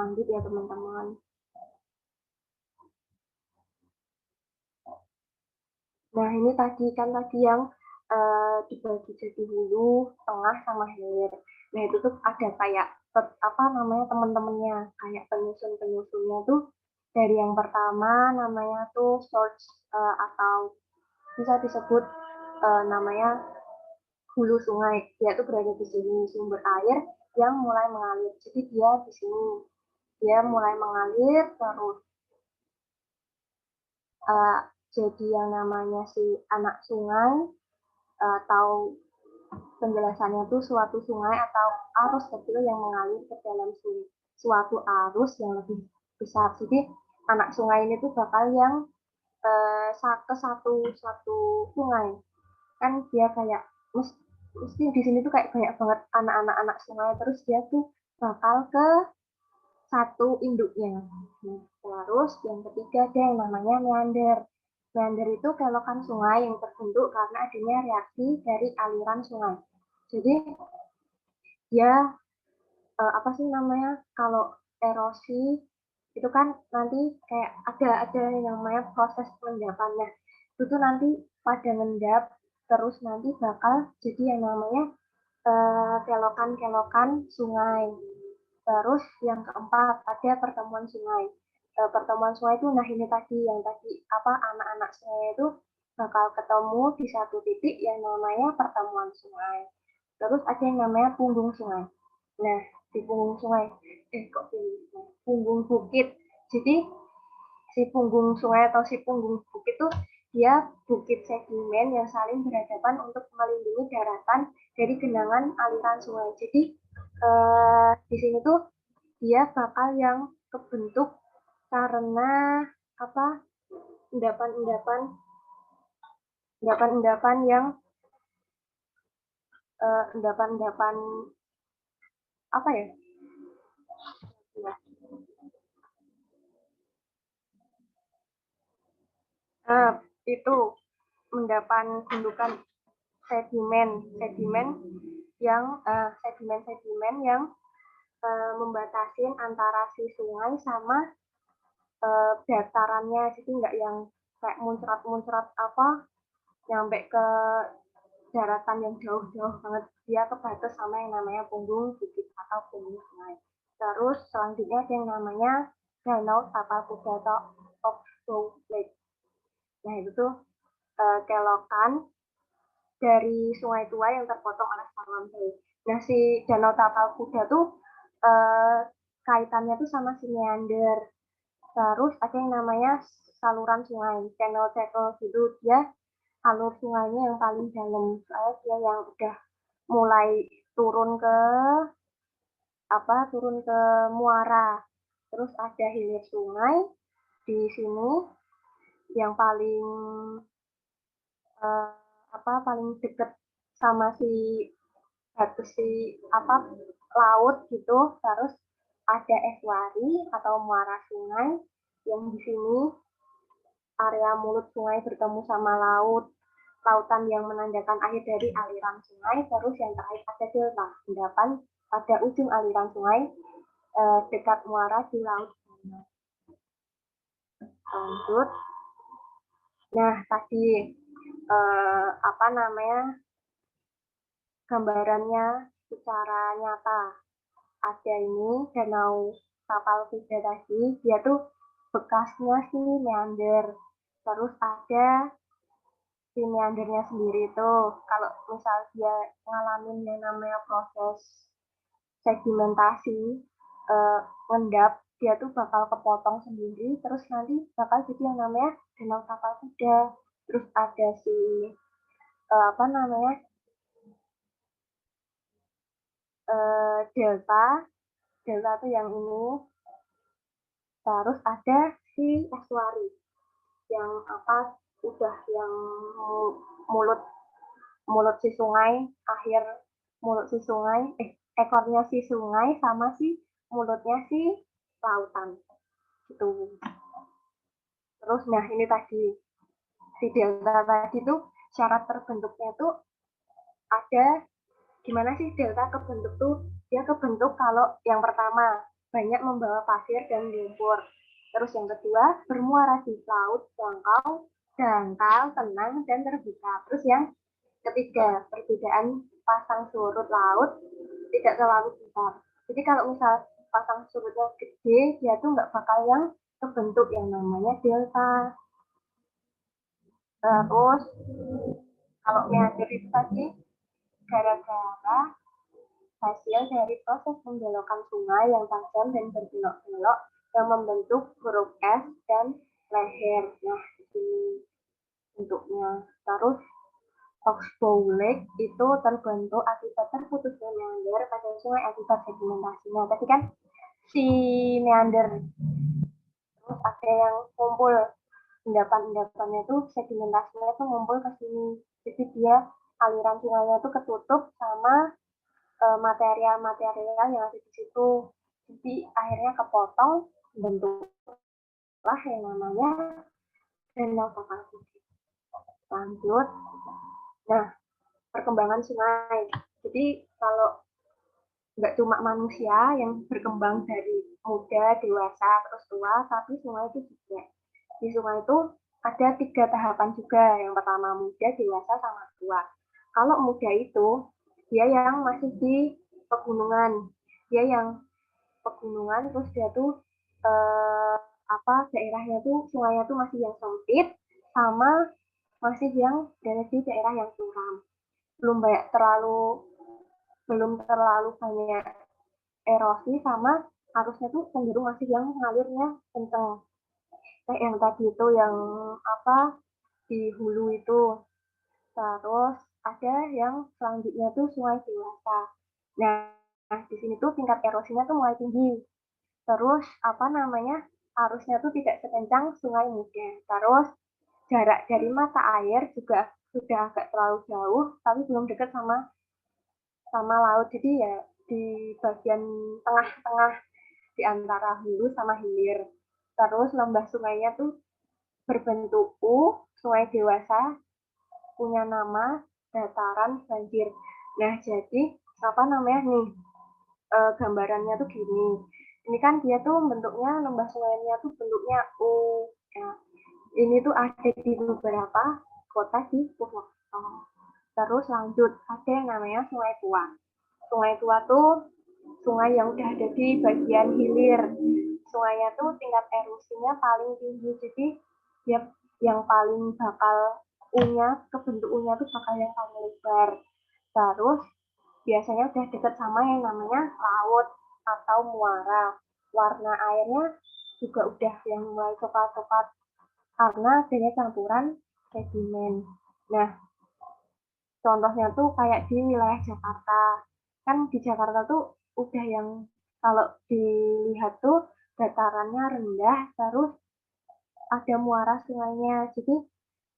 Lanjut ya teman-teman. Nah, ini tadi yang dibagi jadi hulu, tengah, sama hilir. Nah itu tuh ada kayak apa namanya teman-temannya, kayak penyusun-penyusunnya tuh dari yang pertama namanya tuh source atau bisa disebut namanya hulu sungai. Dia tuh berada di sini sumber air yang mulai mengalir. Jadi dia di sini dia mulai mengalir terus uh, jadi yang namanya si anak sungai atau penjelasannya itu suatu sungai atau arus kecil yang mengalir ke dalam suatu arus yang lebih besar. Jadi anak sungai ini tuh bakal yang ke satu sungai. Kan dia kayak mesti di sini tuh kayak banyak banget anak-anak sungai, terus dia tuh bakal ke satu induknya. Terus yang ketiga ada yang namanya meander. Meander itu kelokan sungai yang terbentuk karena adanya reaksi dari aliran sungai. Jadi dia apa sih namanya kalau erosi itu kan nanti kayak ada yang namanya proses pengendapannya. Itu tuh nanti pada ngendap terus nanti bakal jadi yang namanya kelokan-kelokan sungai. Terus yang keempat ada pertemuan sungai. Pertemuan sungai itu nah ini tadi yang tadi apa anak-anak sungai itu bakal ketemu di satu titik yang namanya pertemuan sungai. Terus ada yang namanya punggung sungai. Nah, di punggung sungai, punggung bukit. Jadi si punggung sungai atau si punggung bukit itu dia bukit sedimen yang saling berhadapan untuk melindungi daratan dari genangan aliran sungai. Jadi di sini tuh dia bakal yang kebentuk karena apa endapan-endapan endapan-endapan yang endapan-endapan apa ya? Itu endapan gundukan sedimen yang sedimen yang membatasi antara si sungai sama datarannya, jadi nggak yang kayak muncrat-muncrat apa nyampe ke daratan yang jauh-jauh banget, dia kebatas sama yang namanya punggung bukit atau punggung sungai. Terus selanjutnya ada yang namanya danau tapal kuda atau Oxbow Lake. Nah itu tuh kelokan dari sungai tua yang terpotong oleh saluran Bay. Nah si danau tapal kuda tuh eh, kaitannya tuh sama si meander. Terus ada yang namanya saluran sungai, channel-channel gitu. Dia alur sungainya yang paling dalam. Soalnya dia yang udah mulai turun ke turun ke muara. Terus ada hilir sungai di sini yang paling eh, paling deket sama si batas si laut gitu. Terus ada estuari atau muara sungai yang di sini area mulut sungai bertemu sama lautan yang menandakan akhir dari aliran sungai. Terus yang terakhir ada delta, endapan pada ujung aliran sungai dekat muara di laut. Lanjut. Nah, tadi apa namanya gambarannya secara nyata ada ini danau tapal kuda tadi, dia tuh bekasnya sih meander. Terus ada si meandernya sendiri itu kalau misal dia ngalamin yang namanya proses sedimentasi ngendap, dia tuh bakal kepotong sendiri terus nanti bakal jadi yang namanya danau tapal kuda. Terus ada si apa namanya delta delta tuh yang ini. Terus ada si estuari yang udah yang mulut mulut si sungai akhir mulut si sungai ekornya si sungai sama si mulutnya si lautan gitu. Terus nah ini tadi si delta tadi tuh syarat terbentuknya tuh ada gimana sih delta kebentuk tuh. Dia kebentuk kalau yang pertama banyak membawa pasir dan lumpur. Terus yang kedua bermuara di laut dangkal, tenang dan terbuka. Terus yang Ketiga, perbedaan pasang surut laut tidak terlalu besar. Jadi kalau misal pasang surutnya gede, dia tuh nggak bakal yang terbentuk yang namanya delta. Terus kalau meander itu tadi gara-gara hasil dari proses pembelokan sungai yang tajam dan berbelok-belok yang membentuk huruf S dan leher. Nah, di sini bentuknya. Terus Oxbow Lake itu terbentuk akibat terputusnya meander pada sungai akibat sedimentasinya. Tadi kan si meander, terus ada yang kumpul endapan-endapannya itu sedimentasinya itu ngumpul ke sini. Jadi dia aliran sungainya itu ketutup sama material-material yang ada di situ. Jadi akhirnya kepotong bentuklah yang namanya danau pasang. Lanjut. Nah, perkembangan sungai. Jadi kalau nggak cuma manusia yang berkembang dari muda, dewasa, terus tua, tapi sungai itu juga. Di sungai itu ada 3 tahapan juga. Yang pertama muda, dewasa, sama tua. Kalau muda itu dia yang masih di pegunungan. Dia yang pegunungan terus dia tuh daerahnya tuh sungainya tuh masih yang sempit sama masih yang dari di daerah yang curam. Belum terlalu banyak erosi sama arusnya tuh cenderung masih yang ngalirnya kenceng. Kayak yang tadi itu yang di hulu itu. Terus ada yang selanjutnya tuh sungai dewasa. Nah, di sini tuh tingkat erosinya tuh mulai tinggi. Terus arusnya tuh tidak sekencang sungai muda. Terus jarak dari mata air juga sudah agak terlalu jauh, tapi belum dekat sama sama laut. Jadi ya di bagian tengah-tengah di antara hulu sama hilir. Terus lembah sungainya tuh berbentuk U, sungai dewasa punya nama dataran banjir. Nah, jadi gambarannya tuh gini. Ini kan dia tuh bentuknya lembah sungainya tuh bentuknya U. Ya. Ini tuh ada di beberapa kota di Purwokerto. Terus lanjut ada yang namanya Sungai Tua. Sungai Tua tuh sungai yang udah ada di bagian hilir. Sungainya tuh tingkat erosinya paling tinggi. Jadi dia yang paling bakal kebentuk U-nya tuh bakal yang paling lebar. Terus biasanya udah deket sama yang namanya laut atau muara. Warna airnya juga udah yang mulai coklat-coklat karena adanya campuran sedimen. Nah, contohnya tuh kayak di wilayah Jakarta. Kan di Jakarta tuh udah yang kalau dilihat tuh datarannya rendah, terus ada muara sungainya. Jadi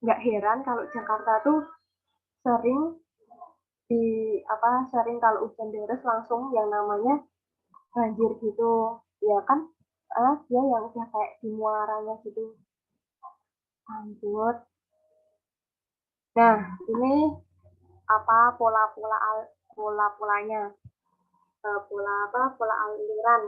nggak heran kalau Jakarta tuh sering sering kalau hujan deras langsung yang namanya banjir gitu. Ya kan? Dia yang udah kayak di muaranya gitu. Lanjut. Nah, ini pola-polanya pola aliran.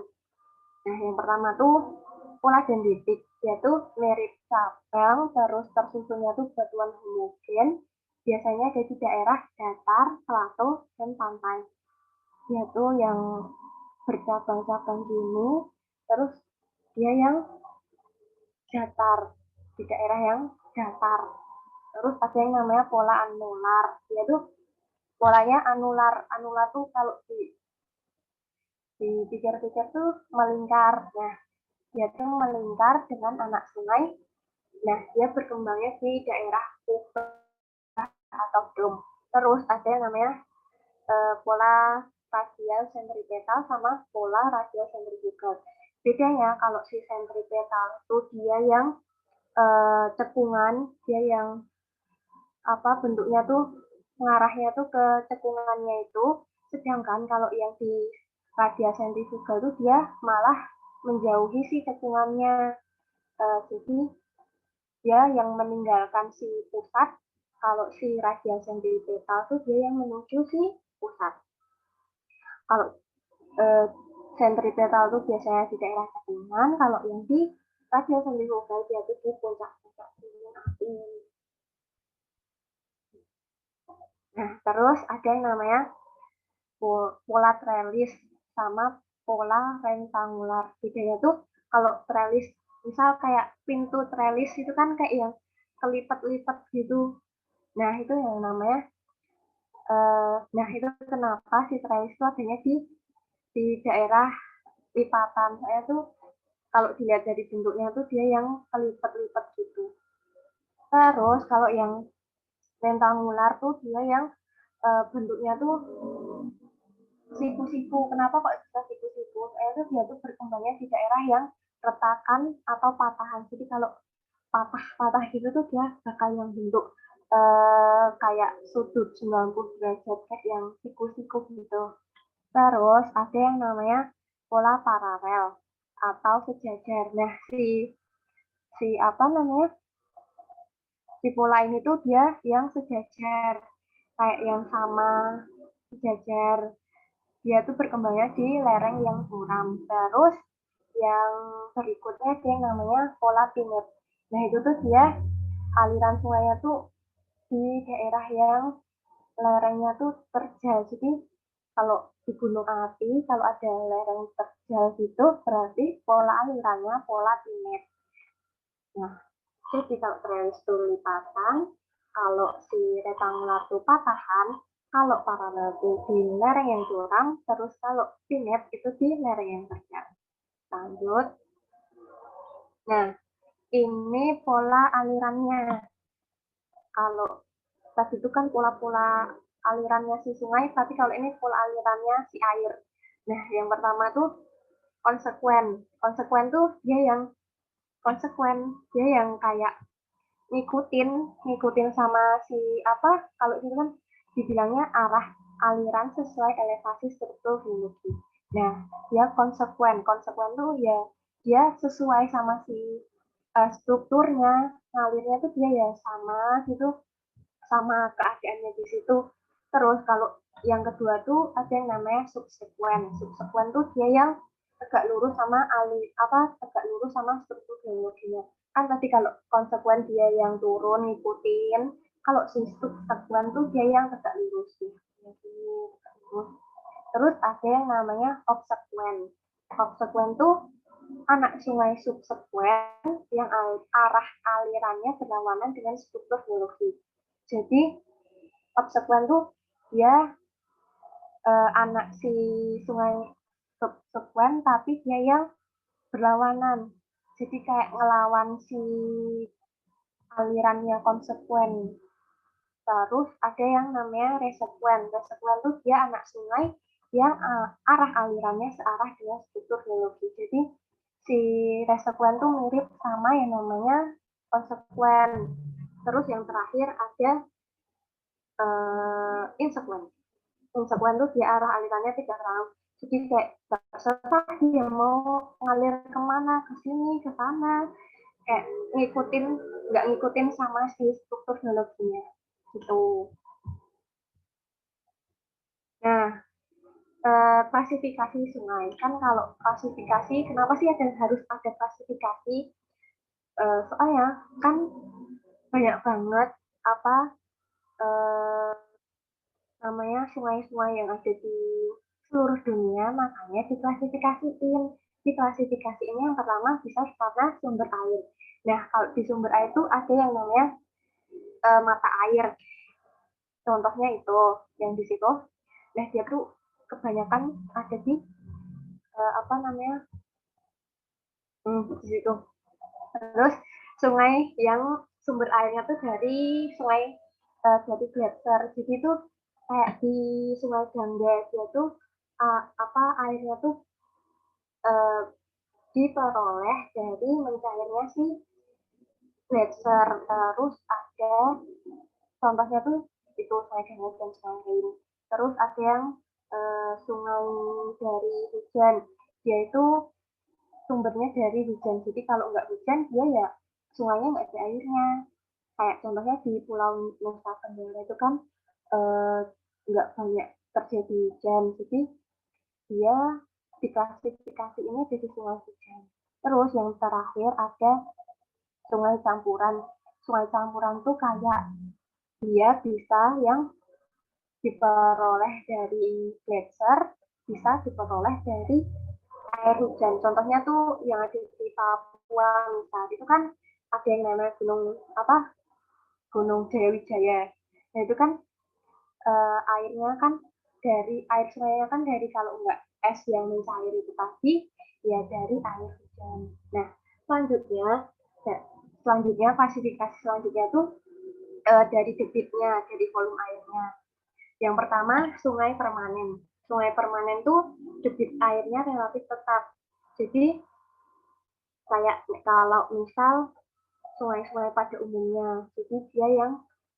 Nah, yang pertama tuh pola dendritik, yaitu mirip cabang terus tersusunnya tuh batuan homogen, biasanya ada di daerah datar, plato, dan pantai, yaitu yang bercabang-cabang gini, terus dia yang datar, di daerah yang datar. Terus ada yang namanya pola anular, yaitu polanya anular. Anular tuh kalau dipikir-pikir tuh melingkar. Nah, dia tuh melingkar dengan anak sungai. Nah, dia berkembangnya di daerah kubah atau dom. Terus ada yang namanya pola radial sentripetal sama pola radial sentrifugal. Bedanya kalau si sentripetal itu dia yang cekungan, dia yang bentuknya tuh mengarahnya tuh ke cekungannya itu, sedangkan kalau yang di radial sentrifugal tuh dia malah menjauhi si cekungannya. Jadi dia yang meninggalkan si pusat, kalau si radial sentripetal tuh dia yang menuju si pusat. Kalau sentripetal tuh biasanya di daerah cekungan, kalau yang di radial sentrifugal dia tuh di puncak-puncak gunung api. Nah, terus ada yang namanya pola trellis sama pola rektangular. Bedanya tuh kalau trellis, misal kayak pintu trellis itu kan kayak yang kelipat-lipat gitu. Nah, itu yang namanya nah itu kenapa si trellis itu adanya di daerah lipatan. Saya tuh kalau dilihat dari bentuknya tuh dia yang kelipat-lipat gitu. Terus kalau yang rektangular tuh dia yang bentuknya tuh siku-siku. Kenapa kok bisa siku-siku? Soalnya tuh dia tuh berkembangnya di daerah yang retakan atau patahan. Jadi kalau patah-patah gitu tuh dia bakal yang bentuk kayak sudut 90 derajat kayak yang siku-siku gitu. Terus ada yang namanya pola paralel atau sejajar. Nah, si apa namanya? Si pola ini tuh dia yang sejajar, kayak yang sama sejajar. Dia tuh berkembangnya di lereng yang curam. Terus yang berikutnya dia yang namanya pola pinit. Nah, itu tuh dia aliran sungainya tuh di daerah yang lerengnya tuh terjal. Jadi kalau di gunung api, kalau ada lereng terjal gitu, berarti pola alirannya pola pinit. Nah, jadi kalau trellis itu lipatan, kalau si rektangular itu patahan, kalau paralel itu di lereng yang curam, terus kalau pinit itu di lereng yang terjal. Lanjut. Nah, ini pola alirannya. Kalau tadi itu kan pola-pola alirannya si sungai, tapi kalau ini pola alirannya si air. Nah, yang pertama tuh konsekuen. Konsekuen tuh dia yang konsekuen, dia yang kayak ngikutin ngikutin sama si apa, kalau itu kan dibilangnya arah aliran sesuai elevasi struktur geologi. Nah, dia konsekuen. Konsekuen tuh ya dia sesuai sama si strukturnya, ngalirnya tuh dia ya sama gitu, sama keadaannya di situ. Terus kalau yang kedua tuh ada yang namanya subsekuen. Subsekuen tuh dia yang tegak lurus sama tegak lurus sama struktur geologinya. Kan tadi kalau konsekuen dia yang turun ngikutin, kalau si subsekuen tuh dia yang tegak lurus sih. Terus ada yang namanya obsekuen. Obsekuen tuh anak sungai subsekuen yang arah alirannya berlawanan dengan struktur geologi. Jadi obsekuen tuh dia anak si sungai subsekuen tapi dia yang berlawanan. Jadi kayak ngelawan si alirannya konsekuen. Terus ada yang namanya resekuen. Resekuen tuh dia anak sungai yang arah alirannya searah dengan struktur geologi. Jadi si resekuen tuh mirip sama yang namanya konsekuen. Terus yang terakhir ada insekuen. Insekuen tuh dia arah alirannya tidak terlalu, jadi kayak terserah dia mau ngalir kemana, ke sini ke sana, kayak nggak ngikutin sama si struktur geologinya gitu. Nah, klasifikasi sungai kan, kalau klasifikasi kenapa sih harus ada klasifikasi, soalnya kan banyak banget apa eh, namanya sungai-sungai yang ada di seluruh dunia, makanya diklasifikasiin. Diklasifikasi ini yang pertama bisa karena sumber air. Nah, kalau di sumber air itu ada yang namanya mata air. Contohnya itu yang di situ. Nah, dia tuh kebanyakan ada di apa namanya di situ. Terus sungai yang sumber airnya tuh dari sungai dari gletser. Jadi itu kayak di Sungai Gangga dia tuh apa airnya tuh uh, diperoleh dari mencairnya si gletser. Terus ada contohnya tuh itu Sungai Gangga dan Sungai Rhine. Terus ada yang sungai dari hujan. Dia itu sumbernya dari hujan. Jadi kalau nggak hujan dia ya sungainya nggak ada airnya. Kayak contohnya di Pulau Nusa Tenggara itu kan eh, nggak banyak terjadi hujan. Jadi dia diklasifikasi ini jadi sungai hujan. Terus yang terakhir ada sungai campuran. Sungai campuran tuh kayak dia bisa yang diperoleh dari gletser, bisa diperoleh dari air hujan. Contohnya tuh yang ada di Papua misalnya itu kan ada yang namanya gunung apa Gunung Jayawijaya. Nah itu kan airnya kan dari air sungainya kan dari kalau enggak es yang mencair itu tadi ya dari air hujan. Nah selanjutnya selanjutnya klasifikasi selanjutnya tuh dari debitnya, dari volume airnya. Yang pertama sungai permanen. Sungai permanen tuh debit airnya relatif tetap. Jadi kayak kalau misal sungai-sungai pada umumnya, jadi dia yang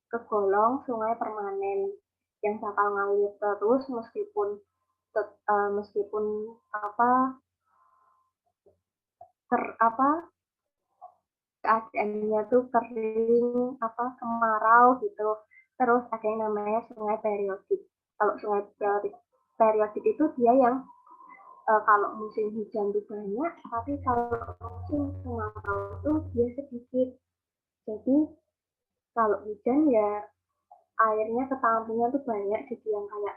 kegolong sungai permanen yang bakal ngalir terus meskipun apa apa keadaannya tuh kering apa kemarau gitu. Terus ada yang namanya sungai periodik. Kalau sungai periodik itu dia yang kalau musim hujan tuh banyak, tapi kalau musim kemarau tuh dia sedikit. Jadi kalau hujan ya airnya ketampungnya tuh banyak, jadi yang kayak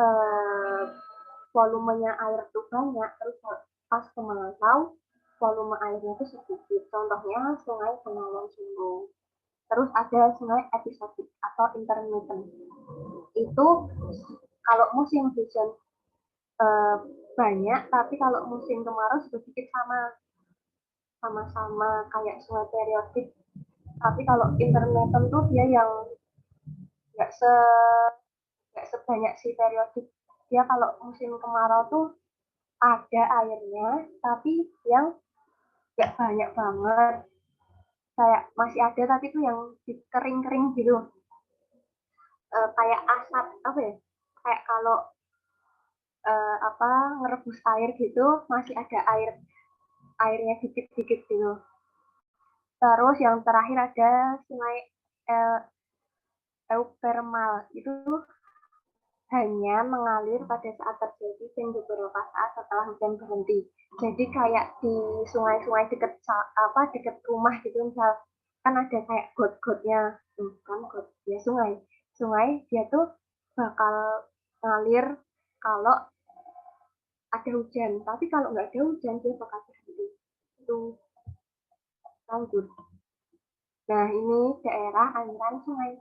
eh, volumenya air tuh banyak, terus pas kemarau volume airnya tuh sedikit. Contohnya sungai Bengawan Solo. Terus ada sungai episodik atau intermittent. Itu kalau musim hujan eh, banyak, tapi kalau musim kemarau sedikit sama-sama kayak sungai periodik. Tapi kalau intermittent tuh dia yang nggak se nggak sebanyak si periodik. Dia kalau musim kemarau tuh ada airnya, tapi yang nggak banyak banget. Kayak masih ada, tapi tuh yang kering-kering gitu. Kayak asap apa ya? Kayak kalau apa ngerebus air gitu, masih ada airnya dikit-dikit gitu. Terus yang terakhir ada sungai Eupermal itu hanya mengalir pada saat terjadi dan beberapa saat setelah hujan berhenti. Jadi kayak di sungai-sungai dekat rumah gitu misal kan ada kayak got-gotnya, kan got ya sungai. Sungai dia tuh bakal ngalir kalau ada hujan, tapi kalau nggak ada hujan dia bakal berhenti. Itu lanjut. Nah ini daerah aliran sungai.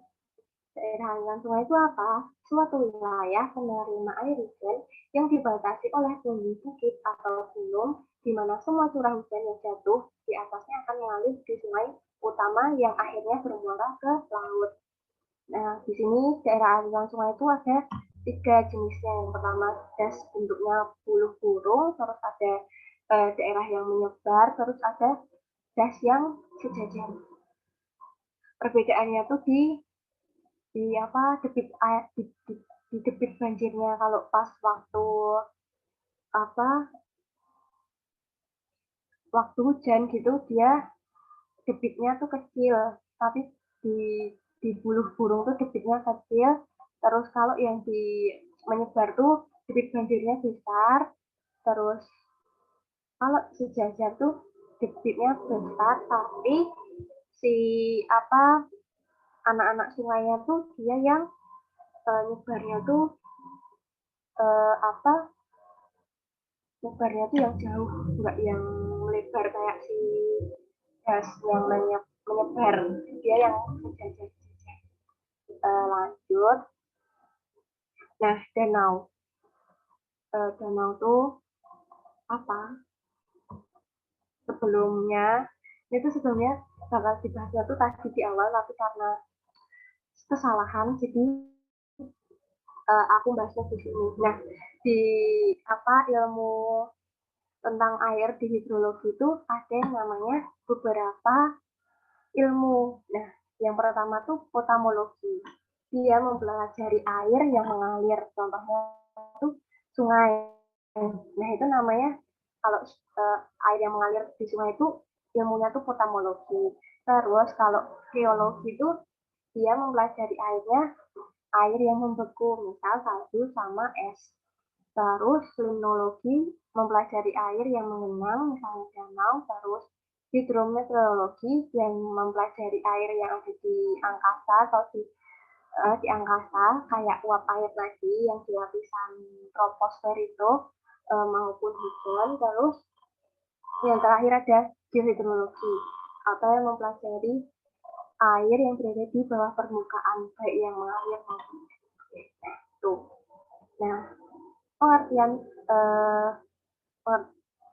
Daerah aliran sungai itu apa? Suatu wilayah penerima air hujan yang dibatasi oleh bukit atau gunung, di mana semua curah hujan yang jatuh di atasnya akan mengalir di sungai utama yang akhirnya bermuara ke laut. Nah, di sini daerah aliran sungai itu ada 3 jenisnya. Yang pertama das bentuknya buluh burung, terus ada daerah yang menyebar, terus ada das yang sejajar. Perbedaannya tuh di apa debit air di debit banjirnya. Kalau pas apa waktu hujan gitu dia debitnya tuh kecil, tapi di di buluh burung tuh debitnya kecil. Terus kalau yang di menyebar tuh debit banjirnya besar. Terus kalau sejajar tuh debitnya besar, tapi si apa anak-anak sungainya tuh dia yang nyebarnya tuh apa nyebarnya tuh yang jauh, nggak yang lebar kayak si gas yang menyebar. Dia yang sejajar. Lanjut. Nah, danau tuh apa? Sebelumnya bakal dibahasnya tuh tadi di awal, tapi karena kesalahan, jadi aku bahasnya di sini. Nah, di apa ilmu tentang air di hidrologi itu ada yang namanya beberapa ilmu. Nah, yang pertama tuh potamologi. Dia mempelajari air yang mengalir. Contohnya tuh sungai. Nah, itu namanya kalau air yang mengalir di sungai itu ilmunya tuh potamologi. Terus kalau geologi itu dia mempelajari air yang membeku, misal salju sama es. Terus limnologi mempelajari air yang mengenang, misalnya danau. Terus hidrometeorologi yang mempelajari air yang ada di angkasa atau di di angkasa kayak uap air tadi yang di lapisan troposfer itu maupun hujan. Terus yang terakhir ada geohidrologi atau yang mempelajari air yang berada di bawah permukaan baik yang mengalir maupun itu. Nah, pengertian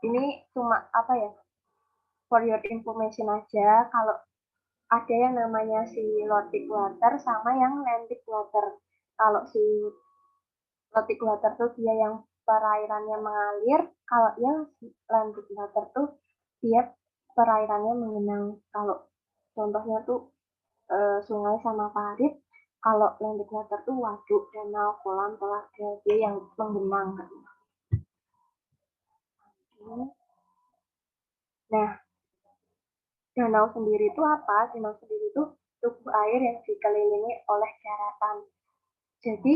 ini cuma apa ya, for your information aja. Kalau ada yang namanya siltic water sama yang landic water. Kalau siltic water tuh dia yang perairannya mengalir, kalau yang landic water tuh dia perairannya mengenang. Kalau contohnya tuh sungai sama parit, kalau landic water tuh waduk, danau, kolam, telaga, dia yang menggenang. Nah, danau sendiri itu apa? Danau sendiri itu tubuh air yang dikelilingi oleh daratan. Jadi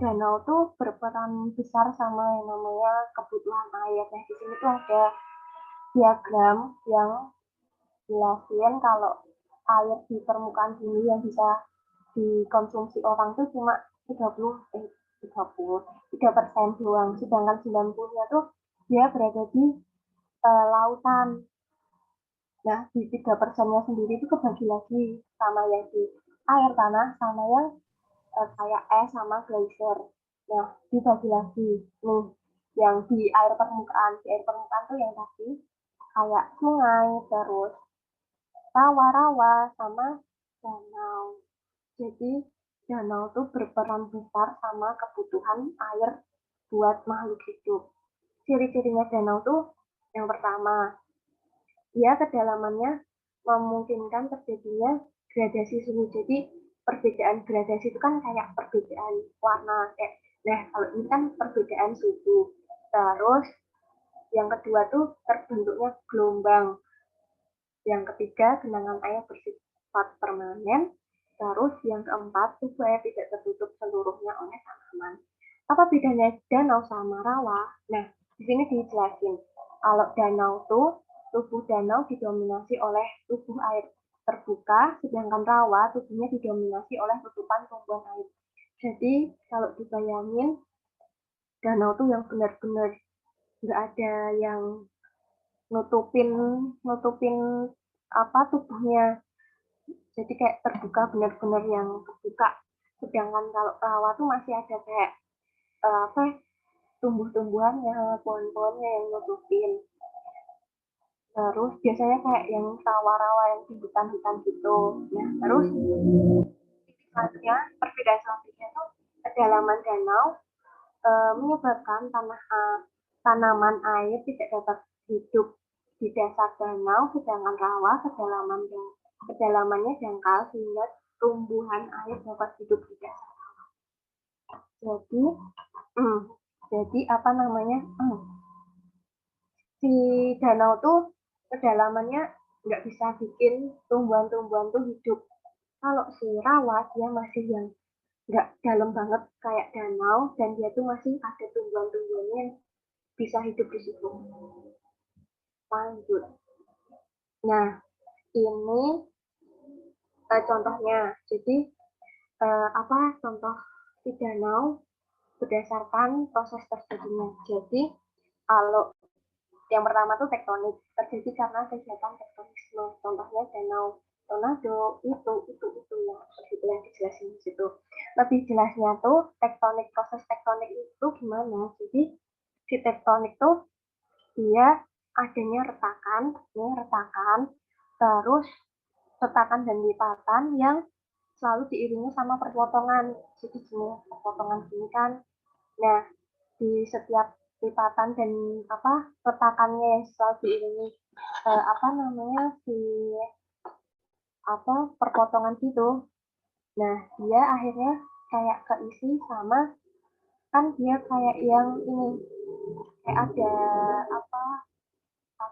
danau tuh berperan besar sama yang namanya kebutuhan air. Nah, di sini tuh ada diagram yang jelasin kalau air di permukaan bumi yang bisa dikonsumsi orang tuh cuma 3% doang, sedangkan 90-nya tuh dia berada di lautan. Nah, di 3%-nya sendiri itu kebagi lagi sama yang di air tanah sama yang kayak es sama glacier. Nah, dibagi lagi. Nih, yang di air permukaan. Di air permukaan tuh yang tadi kayak sungai, terus rawa-rawa, sama danau. Jadi, danau tuh berperan besar sama kebutuhan air buat makhluk hidup. Ciri-cirinya danau tuh yang pertama, dia kedalamannya memungkinkan terjadinya gradasi suhu. Jadi perbedaan gradasi itu kan kayak perbedaan warna. Nah, kalau ini kan perbedaan suhu. Terus yang kedua tuh terbentuknya gelombang. Yang ketiga, genangan air bersifat permanen. Terus yang keempat, tubuh air tidak tertutup seluruhnya oleh tanaman. Apa bedanya danau sama rawa? Nah, di sini dijelasin. Kalau danau tuh tubuh danau didominasi oleh tubuh air terbuka, sedangkan rawa tubuhnya didominasi oleh tutupan tumbuhan air. Jadi kalau dibayangin danau tuh yang benar-benar nggak ada yang nutupin nutupin apa tubuhnya. Jadi kayak terbuka benar-benar yang terbuka. Sedangkan kalau rawa tuh masih ada kayak apa tumbuh-tumbuhannya, pohon-pohonnya yang nutupin. Terus biasanya kayak yang rawa-rawa yang di hutan-hutan gitu. Nah, terus selanjutnya perbedaan selanjutnya itu kedalaman danau menyebabkan tanaman air tidak dapat hidup di dasar danau, sedangkan rawa kedalamannya dangkal sehingga tumbuhan air dapat hidup di dasar. Jadi, jadi apa namanya? Si danau tuh kedalamannya nggak bisa bikin tumbuhan-tumbuhan tuh hidup. Kalau si rawa dia masih yang nggak dalam banget kayak danau dan dia tuh masih ada tumbuhan-tumbuhannya yang bisa hidup di situ. Lanjut. Nah, ini contohnya. Jadi apa contoh si danau berdasarkan proses terjadinya. Jadi kalau yang pertama tuh tektonik terjadi karena kegiatan tektonisme. Contohnya danau, tornado, itu yang seperti yang dijelasin di situ. Lebih jelasnya tuh tektonik, proses tektonik itu gimana? Jadi si tektonik tuh dia adanya retakan, terus retakan dan lipatan yang selalu diiringi sama perpotongan. Jadi gini, perpotongan gini kan. Nah, di setiap lipatan dan retakannya yang selalu diiringi apa namanya si perpotongan gitu. Nah, dia akhirnya kayak keisi sama kan dia kayak yang ini kayak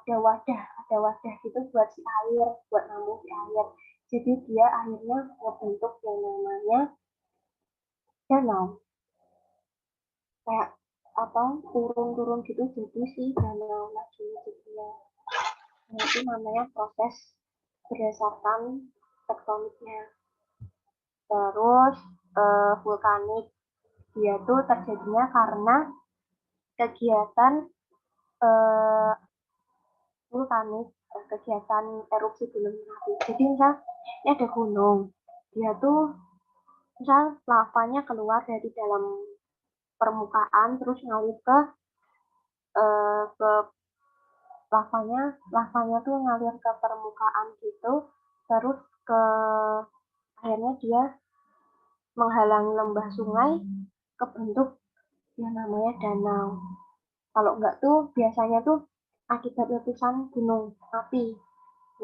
ada wadah gitu buat si air, buat nampung si air. Jadi dia akhirnya membentuk yang namanya danau. Kayak turun-turun gitu jadi si danau lagi jadinya. Nah, itu namanya proses berdasarkan tektoniknya. Terus vulkanik, dia tuh terjadinya karena kegiatan vulkanik, kegiatan erupsi gunung api. Jadi misal ini ada gunung, dia tuh misal lavanya keluar dari dalam permukaan terus ngalir ke lavanya tuh ngalir ke permukaan gitu, terus ke akhirnya dia menghalangi lembah sungai, kebentuk yang namanya danau. Kalau enggak tuh biasanya tuh akibat letusan gunung api.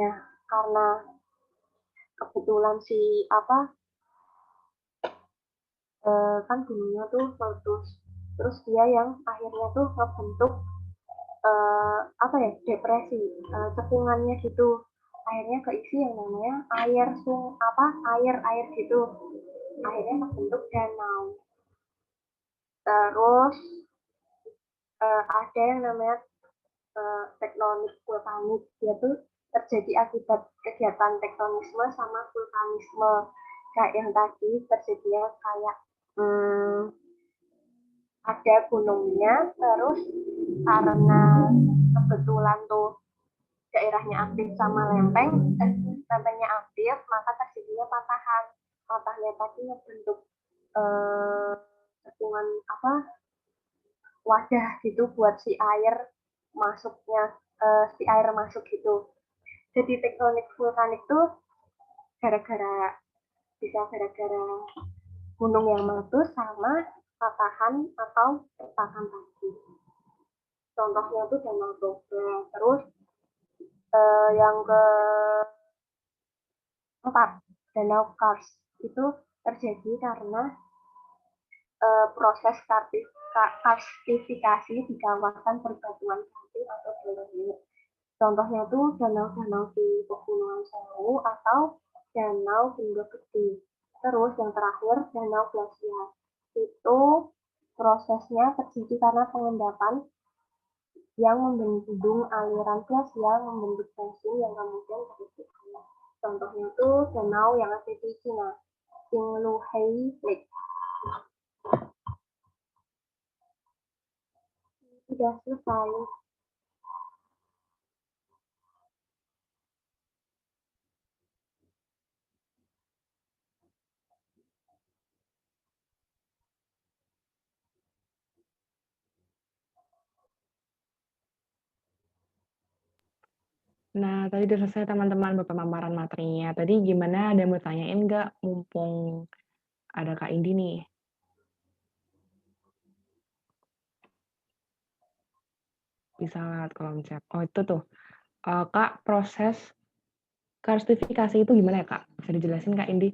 Nah, karena kebetulan si apa kan gunungnya tuh meletus, terus dia yang akhirnya tuh ngebentuk apa ya, depresi, cekungannya gitu, akhirnya keisi yang namanya air air gitu, akhirnya terbentuk danau. Terus ada yang namanya tektonik vulkanik, dia tuh terjadi akibat kegiatan tektonisme sama vulkanisme, kayak yang tadi terjadi kayak ada gunungnya, terus karena kebetulan tuh daerahnya aktif sama lempengnya aktif, maka terjadinya patahnya tadi membentuk cekungan wadah gitu buat si air masuk gitu. Jadi tektonik vulkanik tuh gara-gara gunung yang meletus sama patahan atau retakan tadi. Contohnya tuh Danau Toba. Terus yang keempat, Danau Kars itu terjadi karena proses karstifikasi di kawasan perbatuan karst atau dolomit. Contohnya tuh danau-danau di Pegunungan Sewu atau Danau Gunung Gede. Terus yang terakhir danau glasial. Itu prosesnya terjadi karena pengendapan yang membendung aliran glasial membentuk basin yang kemudian terisi air. Contohnya itu danau yang ada di Cina, Qinghai Lake. Sudah selesai. Nah, tadi udah selesai teman-teman pemaparan materinya. Tadi gimana, ada yang mau tanyain nggak? Mumpung ada Kak Indi nih. Bisa lihat kolom chat. Oh, itu tuh. Kak, proses karstifikasi itu gimana ya, Kak? Bisa dijelasin, Kak Indi?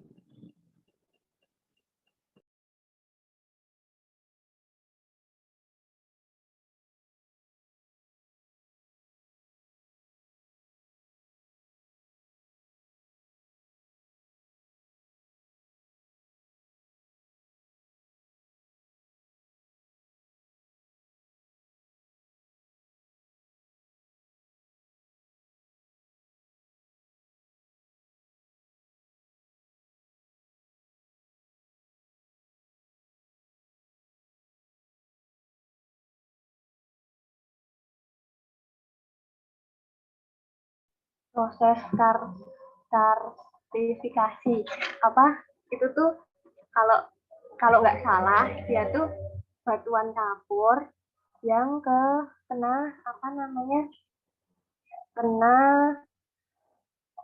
Proses karstifikasi itu tuh kalau nggak salah dia tuh batuan kapur yang kena kena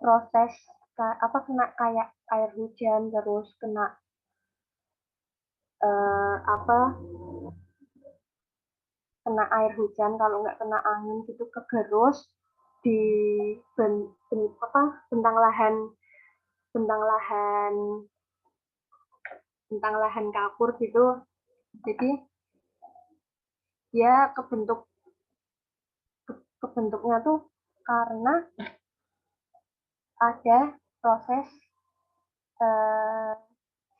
proses kena kayak air hujan, terus kena kena air hujan, kalau nggak kena angin gitu kegerus di bentang lahan bentang lahan bentang lahan kapur gitu. Jadi dia kebentuknya tuh karena ada proses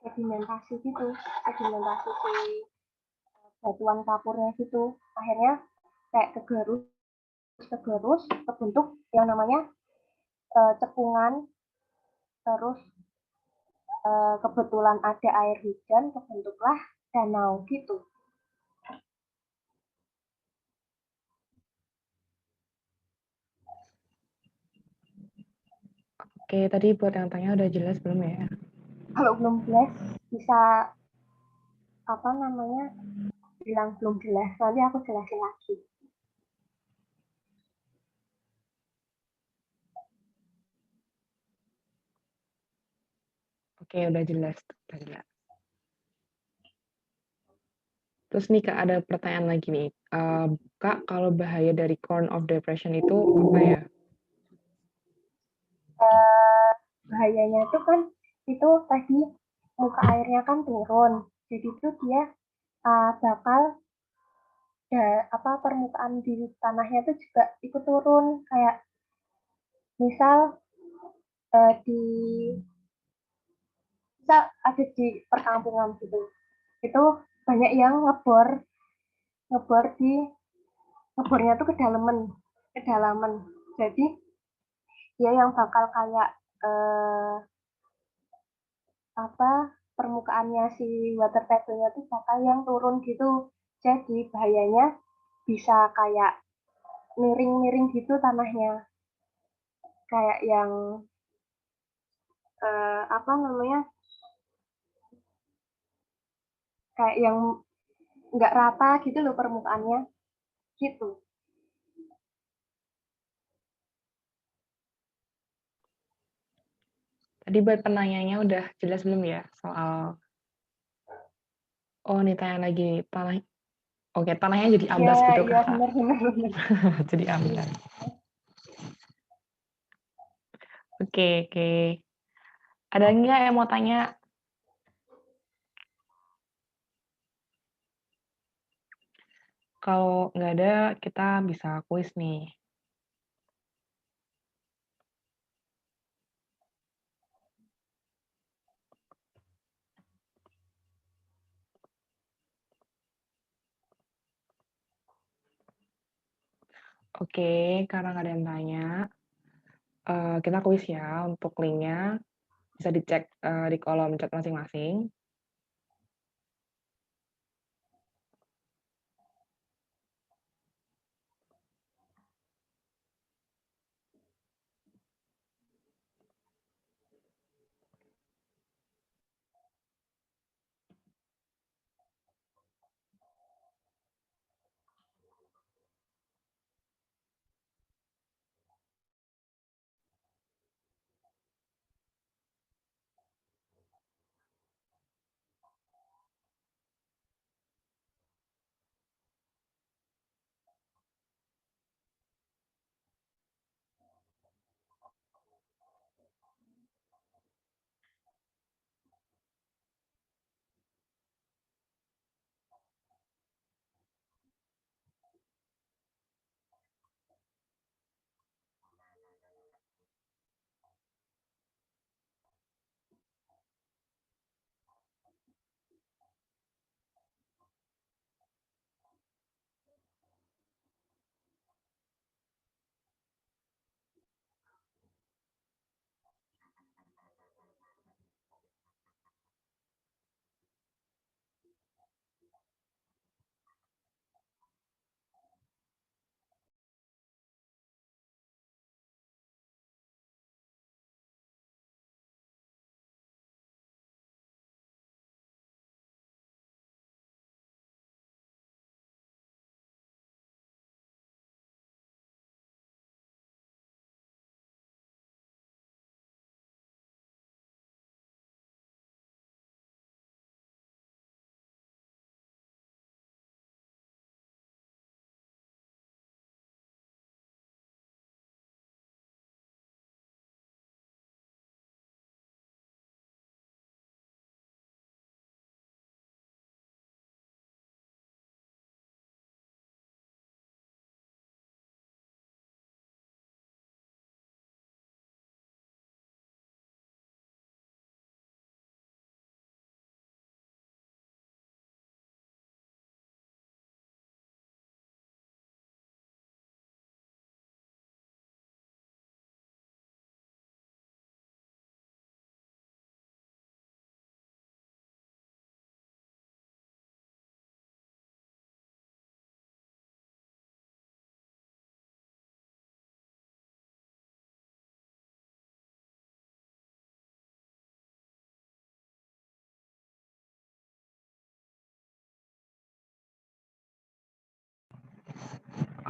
sedimentasi si batuan kapurnya gitu, akhirnya kayak kegerus kebentuk yang namanya cekungan, terus kebetulan ada air hujan, terbentuklah danau gitu. Oke, tadi buat yang tanya udah jelas belum ya? Kalau belum jelas, bisa apa namanya bilang belum jelas, nanti aku jelasin lagi. Oke, udah jelas. Udah jelas. Terus nih Kak, ada pertanyaan lagi nih. Kak, kalau bahaya dari Corn of Depression itu apa ya? Bahayanya itu kan itu tadi muka airnya kan turun, jadi itu dia bakal apa permukaan di tanahnya itu juga ikut turun, kayak misal di misal ada di perkampungan gitu, itu banyak yang ngebor di ngebornya tuh kedalaman, jadi dia yang bakal kayak eh, apa permukaannya si water table-nya tuh bakal yang turun gitu, jadi bahayanya bisa kayak miring-miring gitu tanahnya, kayak yang apa namanya kayak yang nggak rata gitu loh permukaannya gitu. Tadi buat penanyanya udah jelas belum ya soal oh nih tanya lagi tanah. Oke, tanahnya jadi Ya, amblas gitu ya Kakak. benar. Jadi amblas. Oke, oke. Ada nggak yang mau tanya? Kalau nggak ada, kita bisa kuis nih. Oke, karena nggak ada yang tanya, kita kuis ya untuk linknya. Bisa dicek di kolom chat masing-masing.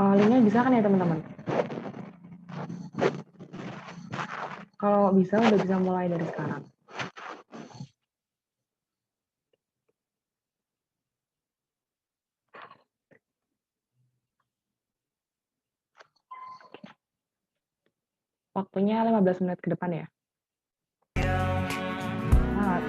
Linknya bisa kan ya teman-teman? Kalau bisa, udah bisa mulai dari sekarang. Waktunya 15 menit ke depan ya. Semangat.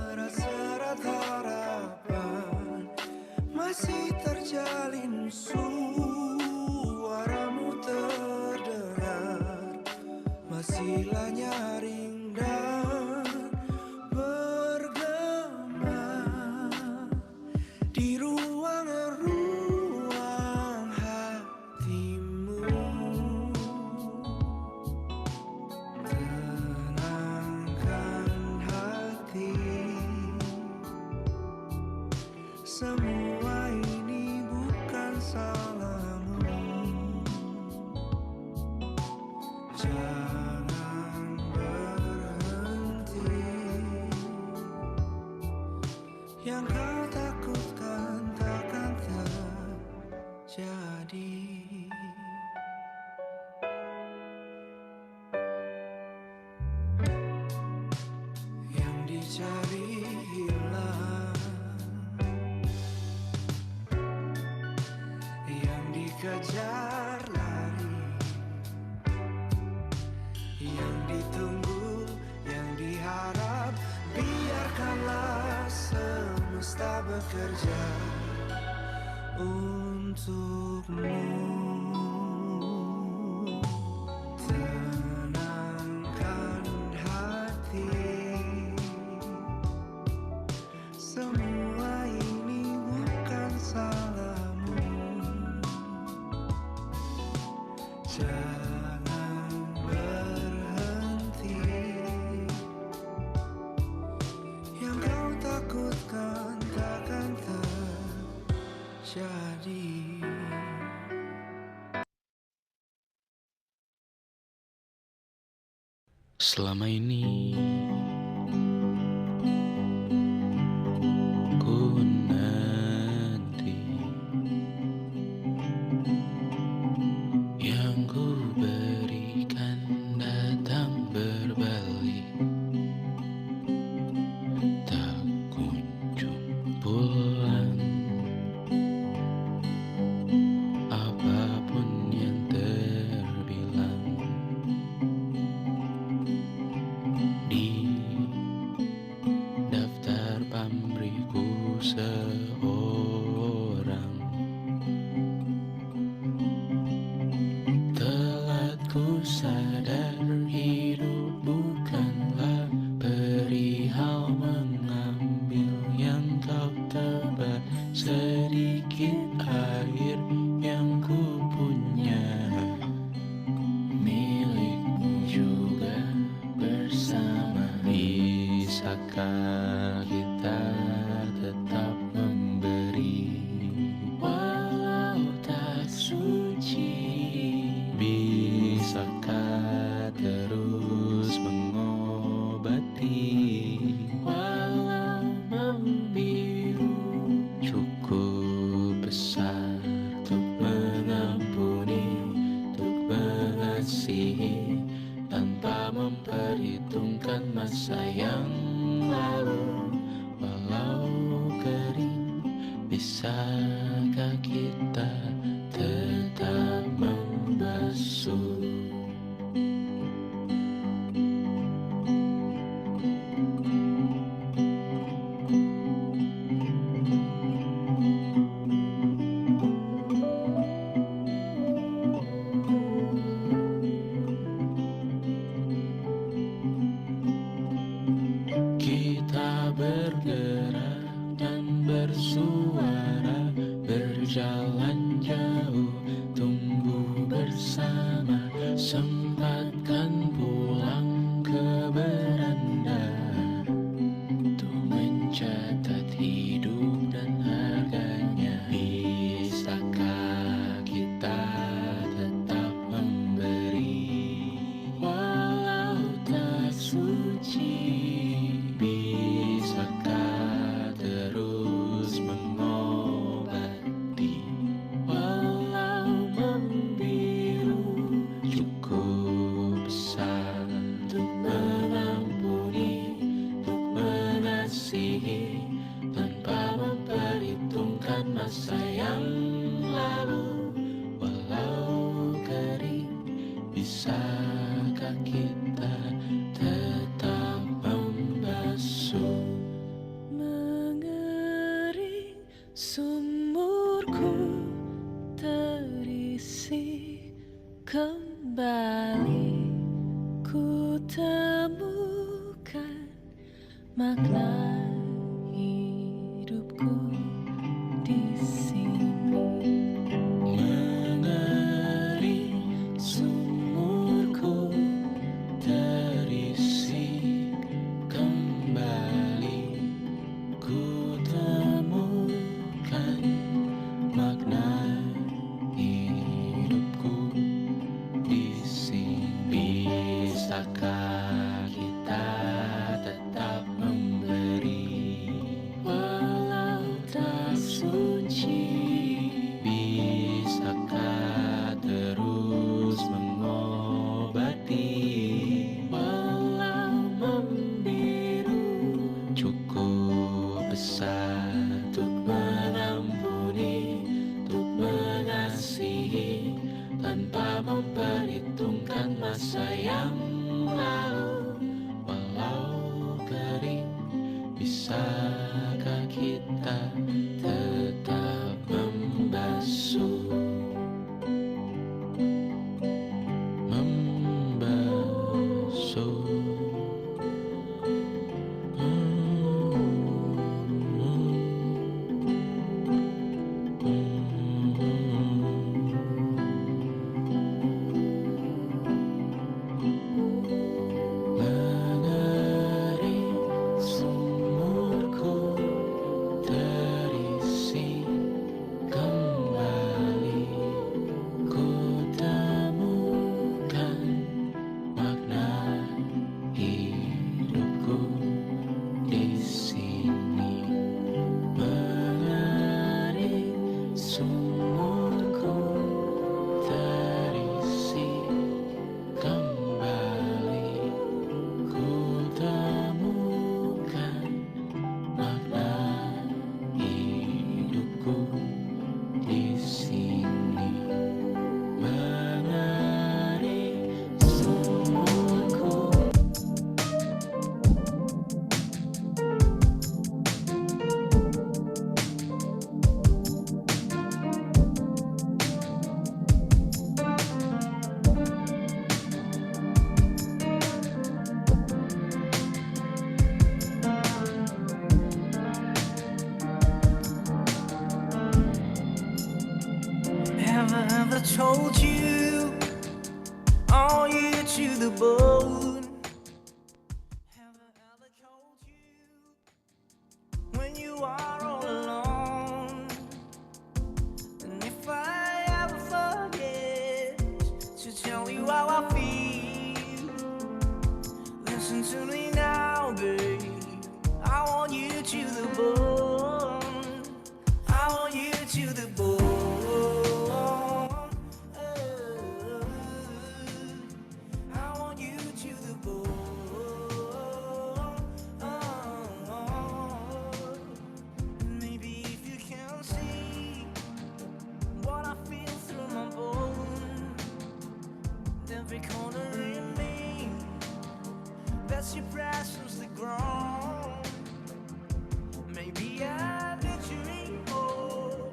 Serat-serat harapan masih terjalin, suaramu terdengar, masihlah nyaring dan bergema di ruang-ruang hatimu. Semua ini bukan salahmu. Jangan berhenti. Yang kau takutkan takkan terjadi. Yang dicari hilang, kejar lari, yang ditunggu, yang diharap, biarkanlah semesta bekerja untukmu. Tenangkan hati, semua ini bukan salahmu. Jangan berhenti. Yang kau takutkan takkan terjadi. Selama ini ku nanti yang ku berikan datang berbalik, tak kunjung pulang. Apapun yang terbilang di daftar pamrihku seorang, telah ku sadar hidup bukanlah perihal mengambil yang kau tebar, sedikit air yang ku punya milikmu juga bersama. Bisakah kita tetap memberi walau tak suci? Bisakah terus mengobati walau membiru? Cukup besar untuk mengampuni, untuk mengasihi tanpa memperhitungkan masa yang lalu. Walau kering, bisakah kita tetap membasuh? Kita bergerak dan bersuara, berjalan jauh, tumbuh bersama, sempatkan pulang ke beranda untuk mencatat hidup dan harganya. Bisakah kita tetap memberi walau tak suci? Bisakah terus mengobati walau membiru? Cukup besar untuk mengampuni, untuk mengasihi tanpa memperhitungkan masa yang lalu. Walau kering, bisakah kita tetap membasuh? Mengering sumurku terisi kembali, ku temukan makna hidupku di sini. Mengering sumurku terisi kembali, ku temukan makna hidupku di sini. Bisakah kita tetap memberi walau tak suci? Bisakah terus mengobati walau membiru? Cukup besar untuk mengampuni, untuk mengasihi tanpa memperhitungkan masa yang lalu. Walau kering, bisakah kita tetap membasuh? Membasuh. have I told you? Are you to the bone? Have I ever told you when you are all alone? And if I ever forget to tell you how I feel, listen to me now, babe. I want you to the bone. I want you to the bone. I want you to the bone. Maybe if you can see what I feel through my bone, every corner in me, that's your presence the ground. Maybe I did you more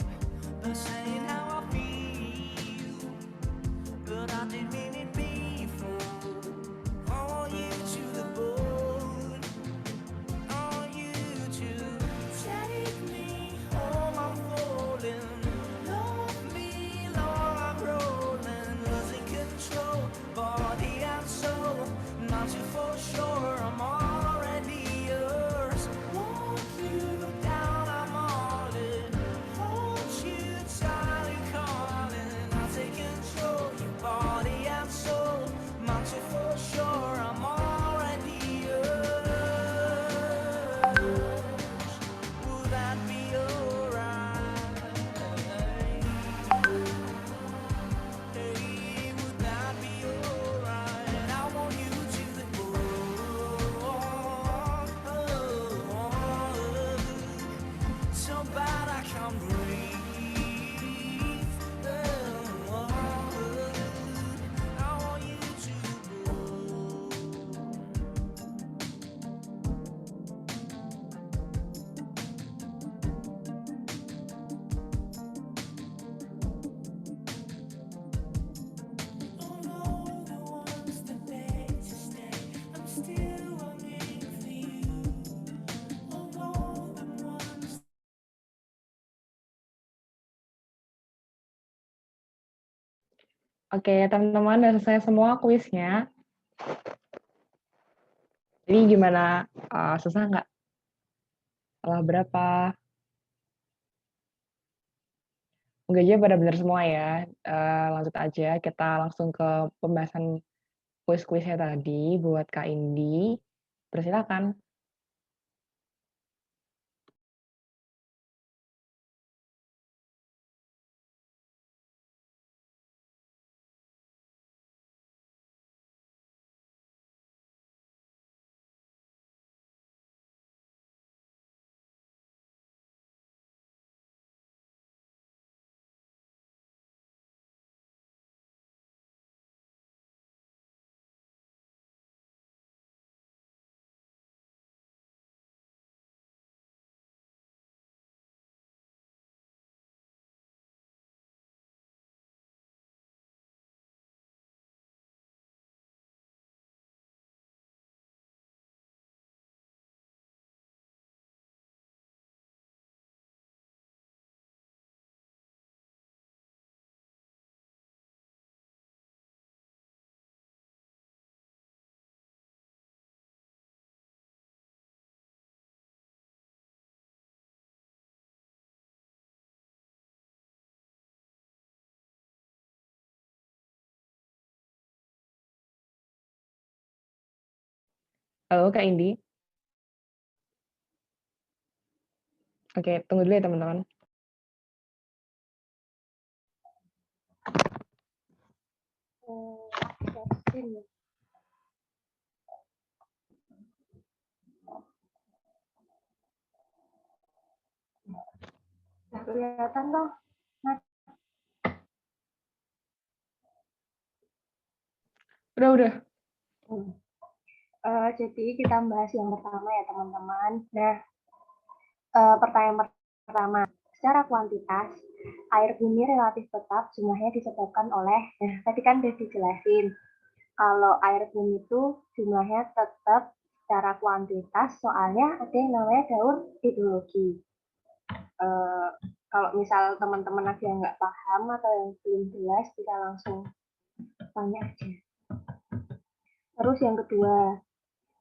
by saying how I feel, but I didn't mean it before. I want you to the bone. I want you to take me home. I'm falling. Love me, Lord, I'm rolling, losing control, body and soul. Not you for sure, I'm already yours. Want you down, I'm all in. Hold you tight, I'm calling. I'll take control, your body and soul. Not you for sure, I'm already yours. Would that be alright? Hey, would that be alright? I want you to the bone. So bad I can't breathe. I want you to the bone. Oke, teman-teman, udah selesai semua kuisnya. Jadi gimana? Susah nggak? Salah berapa? Semoga aja pada benar semua ya. Lanjut aja, kita langsung ke pembahasan kuis-kuisnya tadi buat Kak Indi. Persilakan. Halo Kak Indi. Oke, tunggu dulu ya teman-teman. Nggak kelihatan dong. Udah. Jadi kita bahas yang pertama ya teman-teman. Nah, pertanyaan pertama, secara kuantitas, air bumi relatif tetap jumlahnya disebabkan oleh, nah tadi kan udah dijelasin, kalau air bumi itu jumlahnya tetap secara kuantitas, soalnya ada yang namanya daun hidrologi. Kalau misal teman-teman ada yang nggak paham atau yang belum jelas, bisa langsung tanya aja. Terus yang kedua,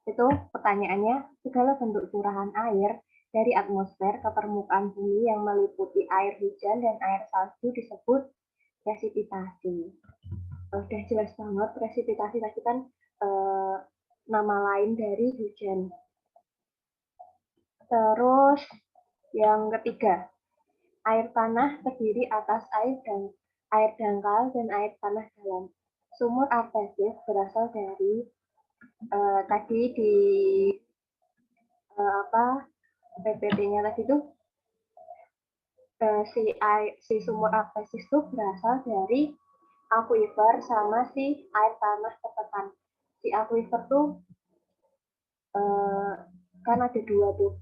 itu pertanyaannya, segala bentuk curahan air dari atmosfer ke permukaan bumi yang meliputi air hujan dan air salju disebut presipitasi. Udah jelas banget, presipitasi tadi kan nama lain dari hujan. Terus yang ketiga, air tanah terdiri atas air dangkal dan air tanah dalam. Sumur artesis berasal dari tadi di PPT-nya tadi itu si sumur artesis itu berasal dari akuifer sama si air tanah tertekan. Si akuifer tuh kan ada dua tuh,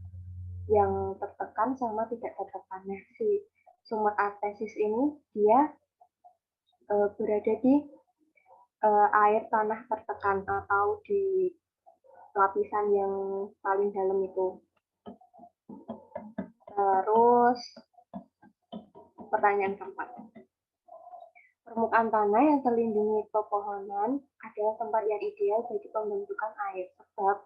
yang tertekan sama tidak tertekan. Nah, si sumur artesis ini dia berada di air tanah tertekan atau di lapisan yang paling dalam itu. Terus pertanyaan keempat. Permukaan tanah yang terlindungi pepohonan adalah tempat yang ideal bagi pembentukan air, sebab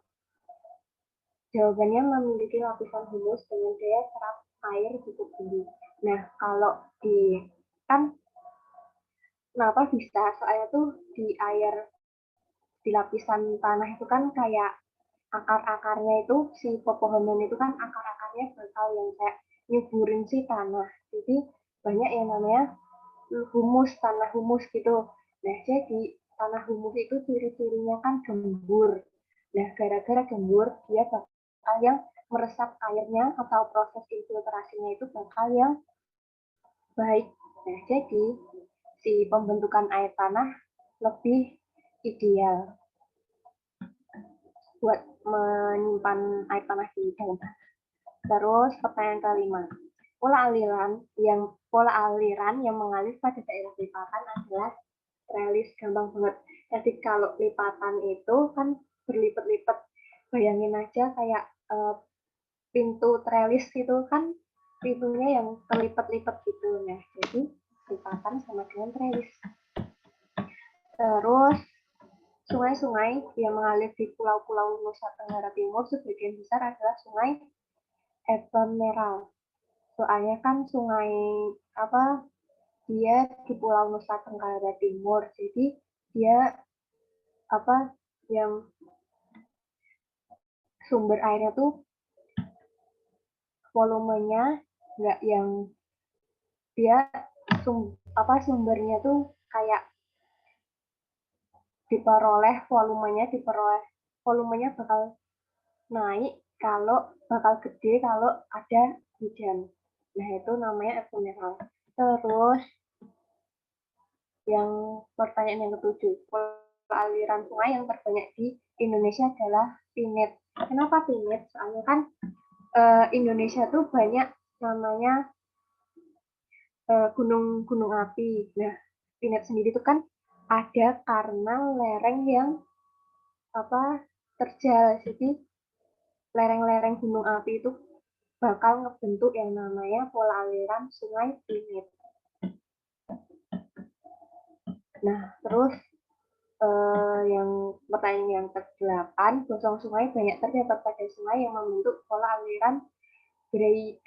jawabannya memiliki lapisan humus dengan daya serap air cukup tinggi. Nah, kalau kan kenapa bisa? Soalnya tuh di lapisan tanah itu kan kayak akar-akarnya itu, si pepohonan itu kan akar-akarnya bakal yang kayak nyuburin si tanah. Jadi banyak yang namanya humus, tanah humus gitu. Nah, jadi tanah humus itu ciri-cirinya kan gembur. Nah, gara-gara gembur, dia bakal yang meresap airnya atau proses infiltrasinya itu bakal yang baik. Nah, jadi si pembentukan air tanah lebih ideal buat menyimpan air tanah di dalam tanah. Terus pertanyaan kelima, pola aliran yang mengalir pada daerah lipatan adalah trelis. Gampang banget. Jadi kalau lipatan itu kan berlipat-lipat. Bayangin aja kayak pintu trelis itu kan pintunya yang terlipat-lipat gitu. Nah, jadi lipatan sama dengan trelis. Terus sungai-sungai yang mengalir di pulau-pulau Nusa Tenggara Timur sebagian besar adalah sungai ephemeral. Soalnya kan sungai dia di Pulau Nusa Tenggara Timur, jadi dia yang sumber airnya tuh volumenya nggak yang dia sumbernya tuh kayak volumenya bakal naik bakal gede kalau ada hujan. Nah, itu namanya ephemeral. Terus yang pertanyaan yang ketujuh, aliran sungai yang terbanyak di Indonesia adalah pinit. Kenapa pinit? Soalnya kan Indonesia tuh banyak namanya gunung-gunung api. Nah, pinit sendiri itu kan ada karena lereng yang terjal. Jadi lereng-lereng gunung api itu bakal ngebentuk yang namanya pola aliran sungai pinit. Nah, terus yang pertanyaan yang ke-8, gosong sungai banyak terdapat pada sungai yang membentuk pola aliran grade.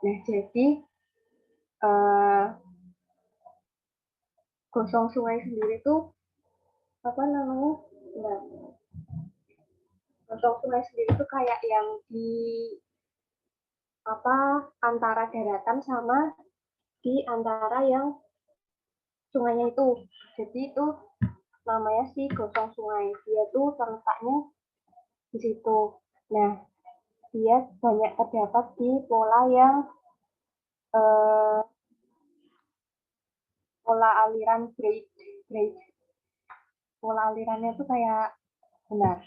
Nah, jadi gosong sungai sendiri itu gosong sungai sendiri itu kayak yang di antara daratan sama di antara yang sungainya itu. Jadi itu namanya si gosong sungai. Dia tuh terletaknya di situ. Nah, dia banyak terdapat di pola yang pola aliran grade. Pola alirannya tuh kayak benar.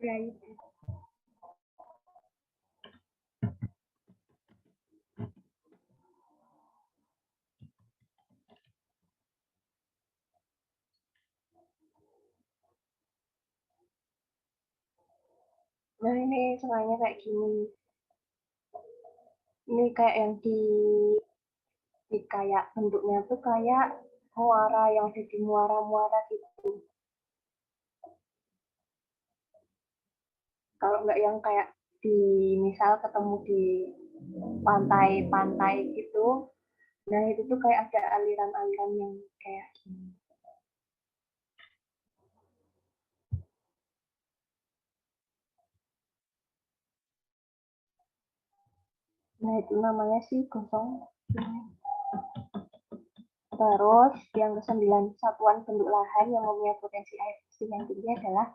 Right. Nah ini sungainya kayak gini. Ini kayak yang di kayak bentuknya tuh kayak muara yang jadi muara-muara gitu. Kalau nggak yang kayak di misal ketemu di pantai-pantai gitu, nah itu tuh kayak ada aliran-aliran yang kayak gini. Nah itu namanya sih gosong. Terus yang ke-9, satuan bentuk lahan yang mempunyai potensi air bersih yang tinggi adalah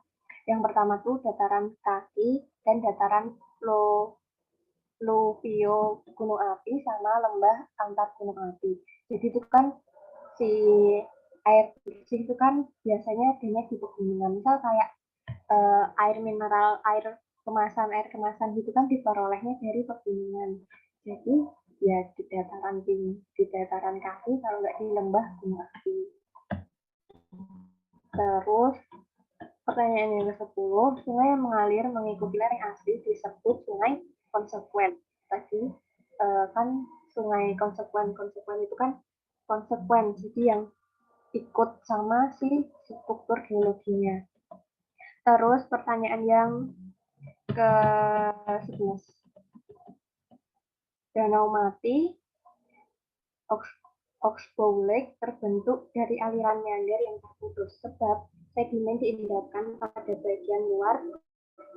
yang pertama tuh dataran kaki dan dataran fluvio gunung api sama lembah antar gunung api. Jadi itu kan si air bersih itu kan biasanya adanya di pegunungan. Misal kayak air mineral, air kemasan gitu kan diperolehnya dari pegunungan. Jadi ya di dataran tinggi, di dataran kaki kalau nggak di lembah gunung api. Terus pertanyaan yang ke-10, sungai yang mengalir mengikuti lereng asli disebut sungai konsekuen. Tadi kan sungai konsekuen itu kan konsekuen, jadi yang ikut sama si struktur geologinya. Terus pertanyaan yang ke-11, Danau Mati Oxbow Lake terbentuk dari aliran meander yang terputus sebab sedimen diendapkan pada bagian luar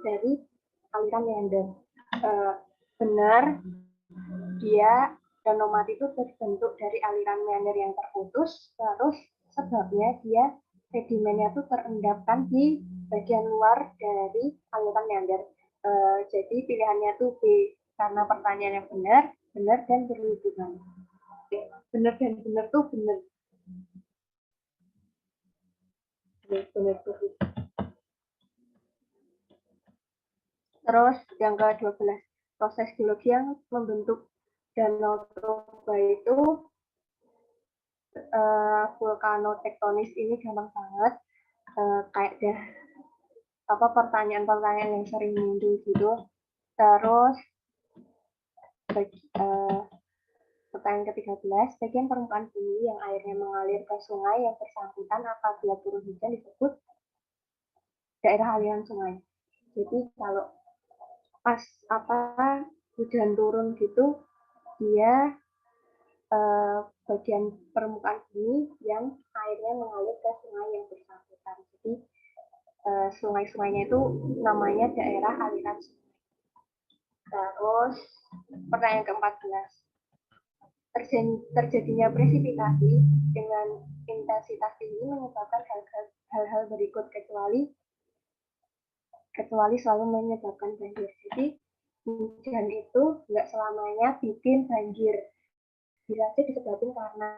dari aliran meander. Benar, dia Danau Mati itu terbentuk dari aliran meander yang terputus, terus sebabnya dia sedimennya itu terendapkan di bagian luar dari aliran meander. Jadi pilihannya itu B, karena pertanyaan yang benar dan berhubungan. Benar dan benar tuh benar. Benar tuh. Terus yang ke-12, proses geologi yang membentuk Danau Toba itu vulkanotektonis ini gampang banget. Kayak dah pertanyaan-pertanyaan yang sering muncul gitu. Terus pertanyaan ke-13, bagian permukaan bumi yang airnya mengalir ke sungai yang bersangkutan apabila turun hujan disebut daerah aliran sungai. Jadi kalau pas hujan turun gitu, dia bagian permukaan bumi yang airnya mengalir ke sungai yang bersangkutan. Jadi sungai-sungainya itu namanya daerah aliran sungai. Terus pertanyaan ke-14, terjadinya presipitasi dengan intensitas tinggi menyebabkan hal-hal berikut kecuali selalu menyebabkan banjir. Jadi hujan itu nggak selamanya bikin banjir. Bisa aja disebabkan karena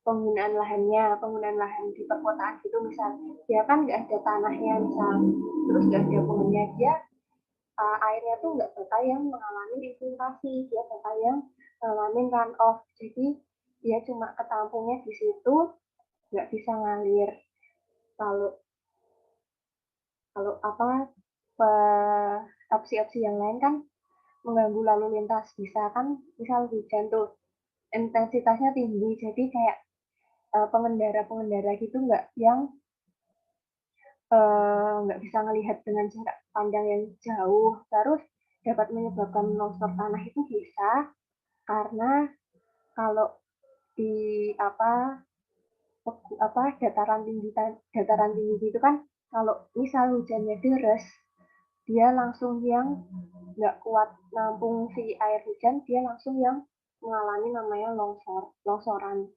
penggunaan lahan di perkotaan gitu, misal dia kan nggak ada tanahnya misal, terus nggak ada pohonnya, dia airnya tuh nggak bakal yang mengalami infiltrasi, dia bakal yang mengalami run off, jadi dia cuma ketampungnya di situ, nggak bisa ngalir. Kalau opsi-opsi yang lain kan mengganggu lalu lintas, bisa kan misal hujan tuh intensitasnya tinggi, jadi kayak pengendara gitu nggak bisa melihat dengan jarak pandang yang jauh, terus dapat menyebabkan longsor tanah itu bisa karena kalau di dataran tinggi itu kan kalau misal hujannya deras, dia langsung yang nggak kuat nampung si air hujan, dia langsung yang mengalami namanya longsoran.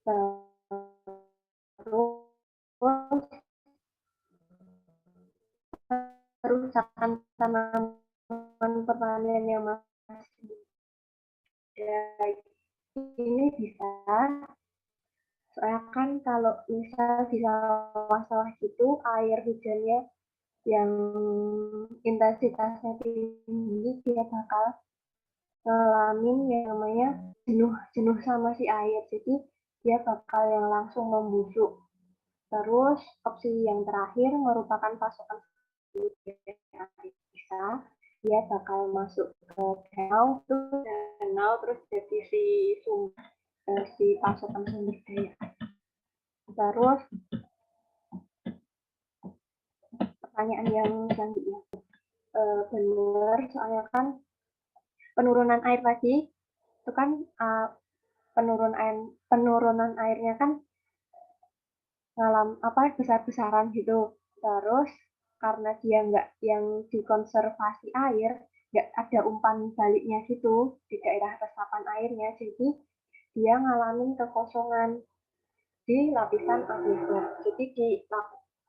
Terus kerusakan tanaman pertanian yang masih ini bisa Soalnya kan kalau misal di sawah-sawah gitu air hujannya yang intensitasnya tinggi, dia bakal ngalamin yang namanya jenuh sama si air. Jadi dia bakal yang langsung membusuk. Terus opsi yang terakhir merupakan pasokan air sisa. Dia bakal masuk ke danau terus jadi si sumber si pasokan sumber daya. Terus pertanyaan yang selanjutnya, benar soalnya kan penurunan air tadi itu kan penurunan airnya kan besar-besaran gitu. Terus karena dia nggak yang dikonservasi air, nggak ada umpan baliknya gitu di daerah resapan airnya, jadi dia ngalamin kekosongan di lapisan akuifer. Jadi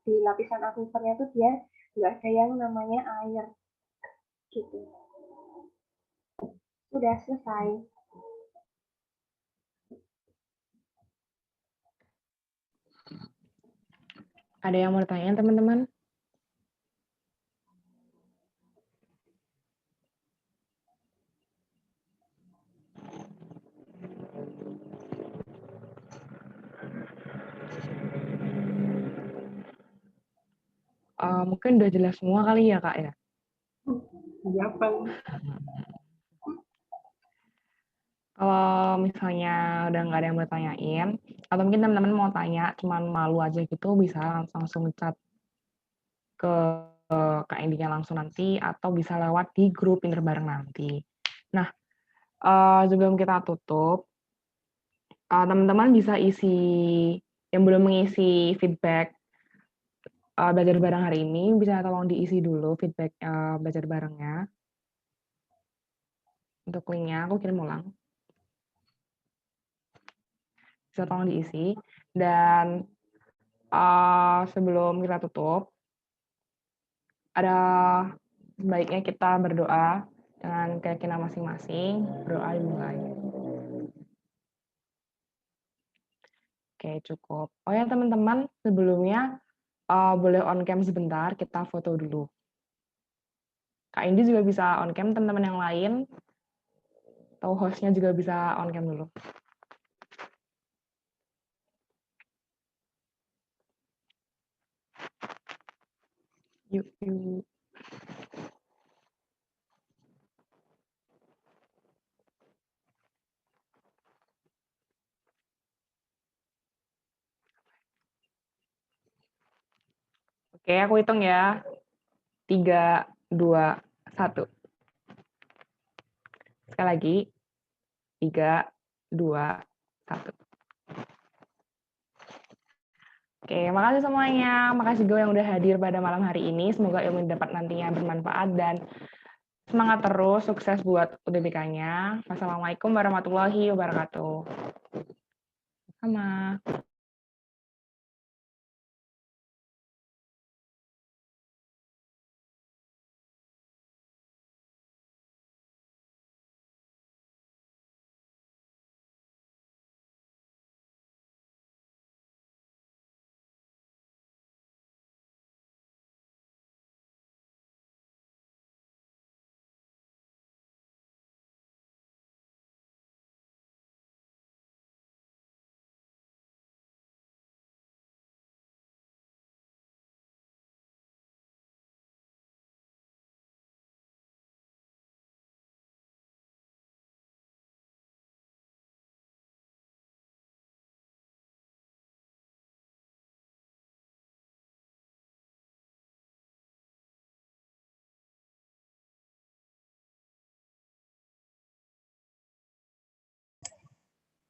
di lapisan akuifernya tuh dia nggak ada yang namanya air gitu. Sudah selesai. Ada yang mau ditanyain teman-teman? Mungkin udah jelas semua kali ya Kak ya? Iya, Bang. Kalau misalnya udah nggak ada yang mau tanyain, atau mungkin teman-teman mau tanya, cuman malu aja gitu, bisa langsung chat ke Kak Indinya langsung nanti, atau bisa lewat di grup Pinter Bareng nanti. Nah, sebelum kita tutup, teman-teman bisa isi, yang belum mengisi feedback belajar bareng hari ini, bisa tolong diisi dulu feedback belajar barengnya. Untuk linknya, aku kirim ulang. Bisa tolong diisi. Dan sebelum kita tutup, ada sebaiknya kita berdoa dengan keyakinan masing-masing. Berdoa dimulai. Oke, cukup. Oh ya teman-teman, sebelumnya boleh on cam sebentar, kita foto dulu. Kak Indi juga bisa on cam, teman-teman yang lain, atau hostnya juga bisa on cam dulu. Yuk, yuk. Oke, aku hitung ya. 3, 2, 1. Sekali lagi. 3, 2, 1. Oke, makasih semuanya. Makasih juga yang udah hadir pada malam hari ini. Semoga ilmu yang dapat nantinya bermanfaat dan semangat terus, sukses buat UTBK-nya. Wassalamualaikum warahmatullahi wabarakatuh. Sama.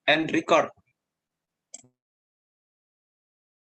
And record.